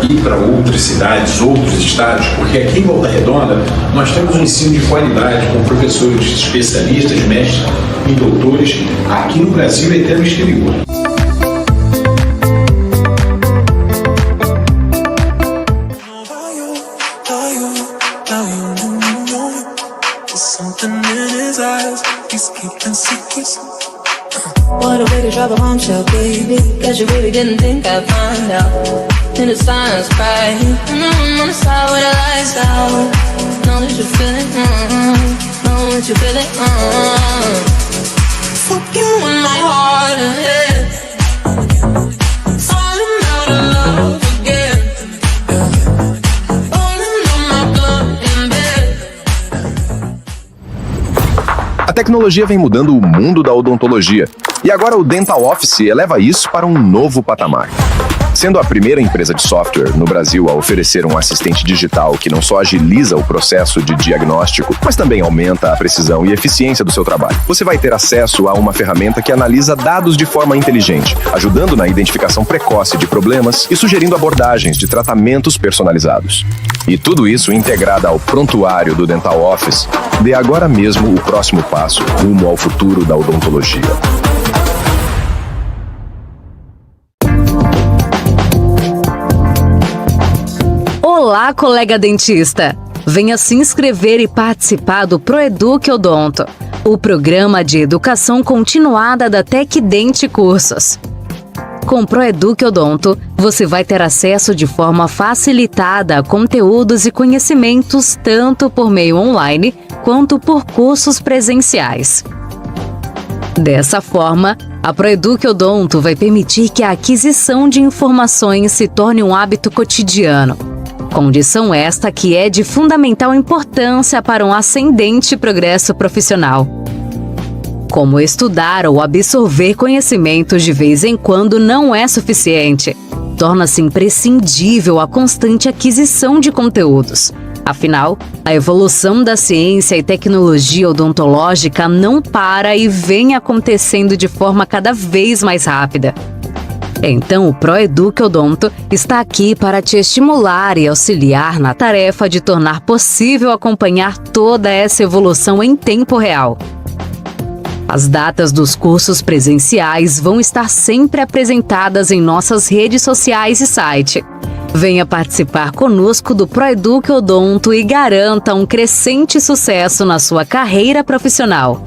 ir para outras cidades, outros estados, porque aqui em Volta Redonda nós temos um ensino de qualidade com professores especialistas, mestres e doutores aqui no Brasil e até no exterior. What a way to drop a bombshell, baby. Guess you really didn't think I'd find out. In the silence, cry. On the side where the lights out. Know that you feel it, know that you feel it, Fuck you in my heart and head. Falling out of love again. Falling on my blood in bed. A tecnologia vem mudando o mundo da odontologia. E agora o Dental Office eleva isso para um novo patamar. Sendo a primeira empresa de software no Brasil a oferecer um assistente digital que não só agiliza o processo de diagnóstico, mas também aumenta a precisão e eficiência do seu trabalho. Você vai ter acesso a uma ferramenta que analisa dados de forma inteligente, ajudando na identificação precoce de problemas e sugerindo abordagens de tratamentos personalizados. E tudo isso integrado ao prontuário do Dental Office. Dê agora mesmo o próximo passo rumo ao futuro da odontologia. Olá, colega dentista! Venha se inscrever e participar do Proeduc Odonto, o programa de educação continuada da Tecdente Cursos. Com Proeduc Odonto, você vai ter acesso de forma facilitada a conteúdos e conhecimentos tanto por meio online quanto por cursos presenciais. Dessa forma, a Proeduc Odonto vai permitir que a aquisição de informações se torne um hábito cotidiano. Condição esta que é de fundamental importância para um ascendente progresso profissional. Como estudar ou absorver conhecimentos de vez em quando não é suficiente. Torna-se imprescindível a constante aquisição de conteúdos. Afinal, a evolução da ciência e tecnologia odontológica não para e vem acontecendo de forma cada vez mais rápida. Então, o Proeduc Odonto está aqui para te estimular e auxiliar na tarefa de tornar possível acompanhar toda essa evolução em tempo real. As datas dos cursos presenciais vão estar sempre apresentadas em nossas redes sociais e site. Venha participar conosco do Proeduc Odonto e garanta um crescente sucesso na sua carreira profissional.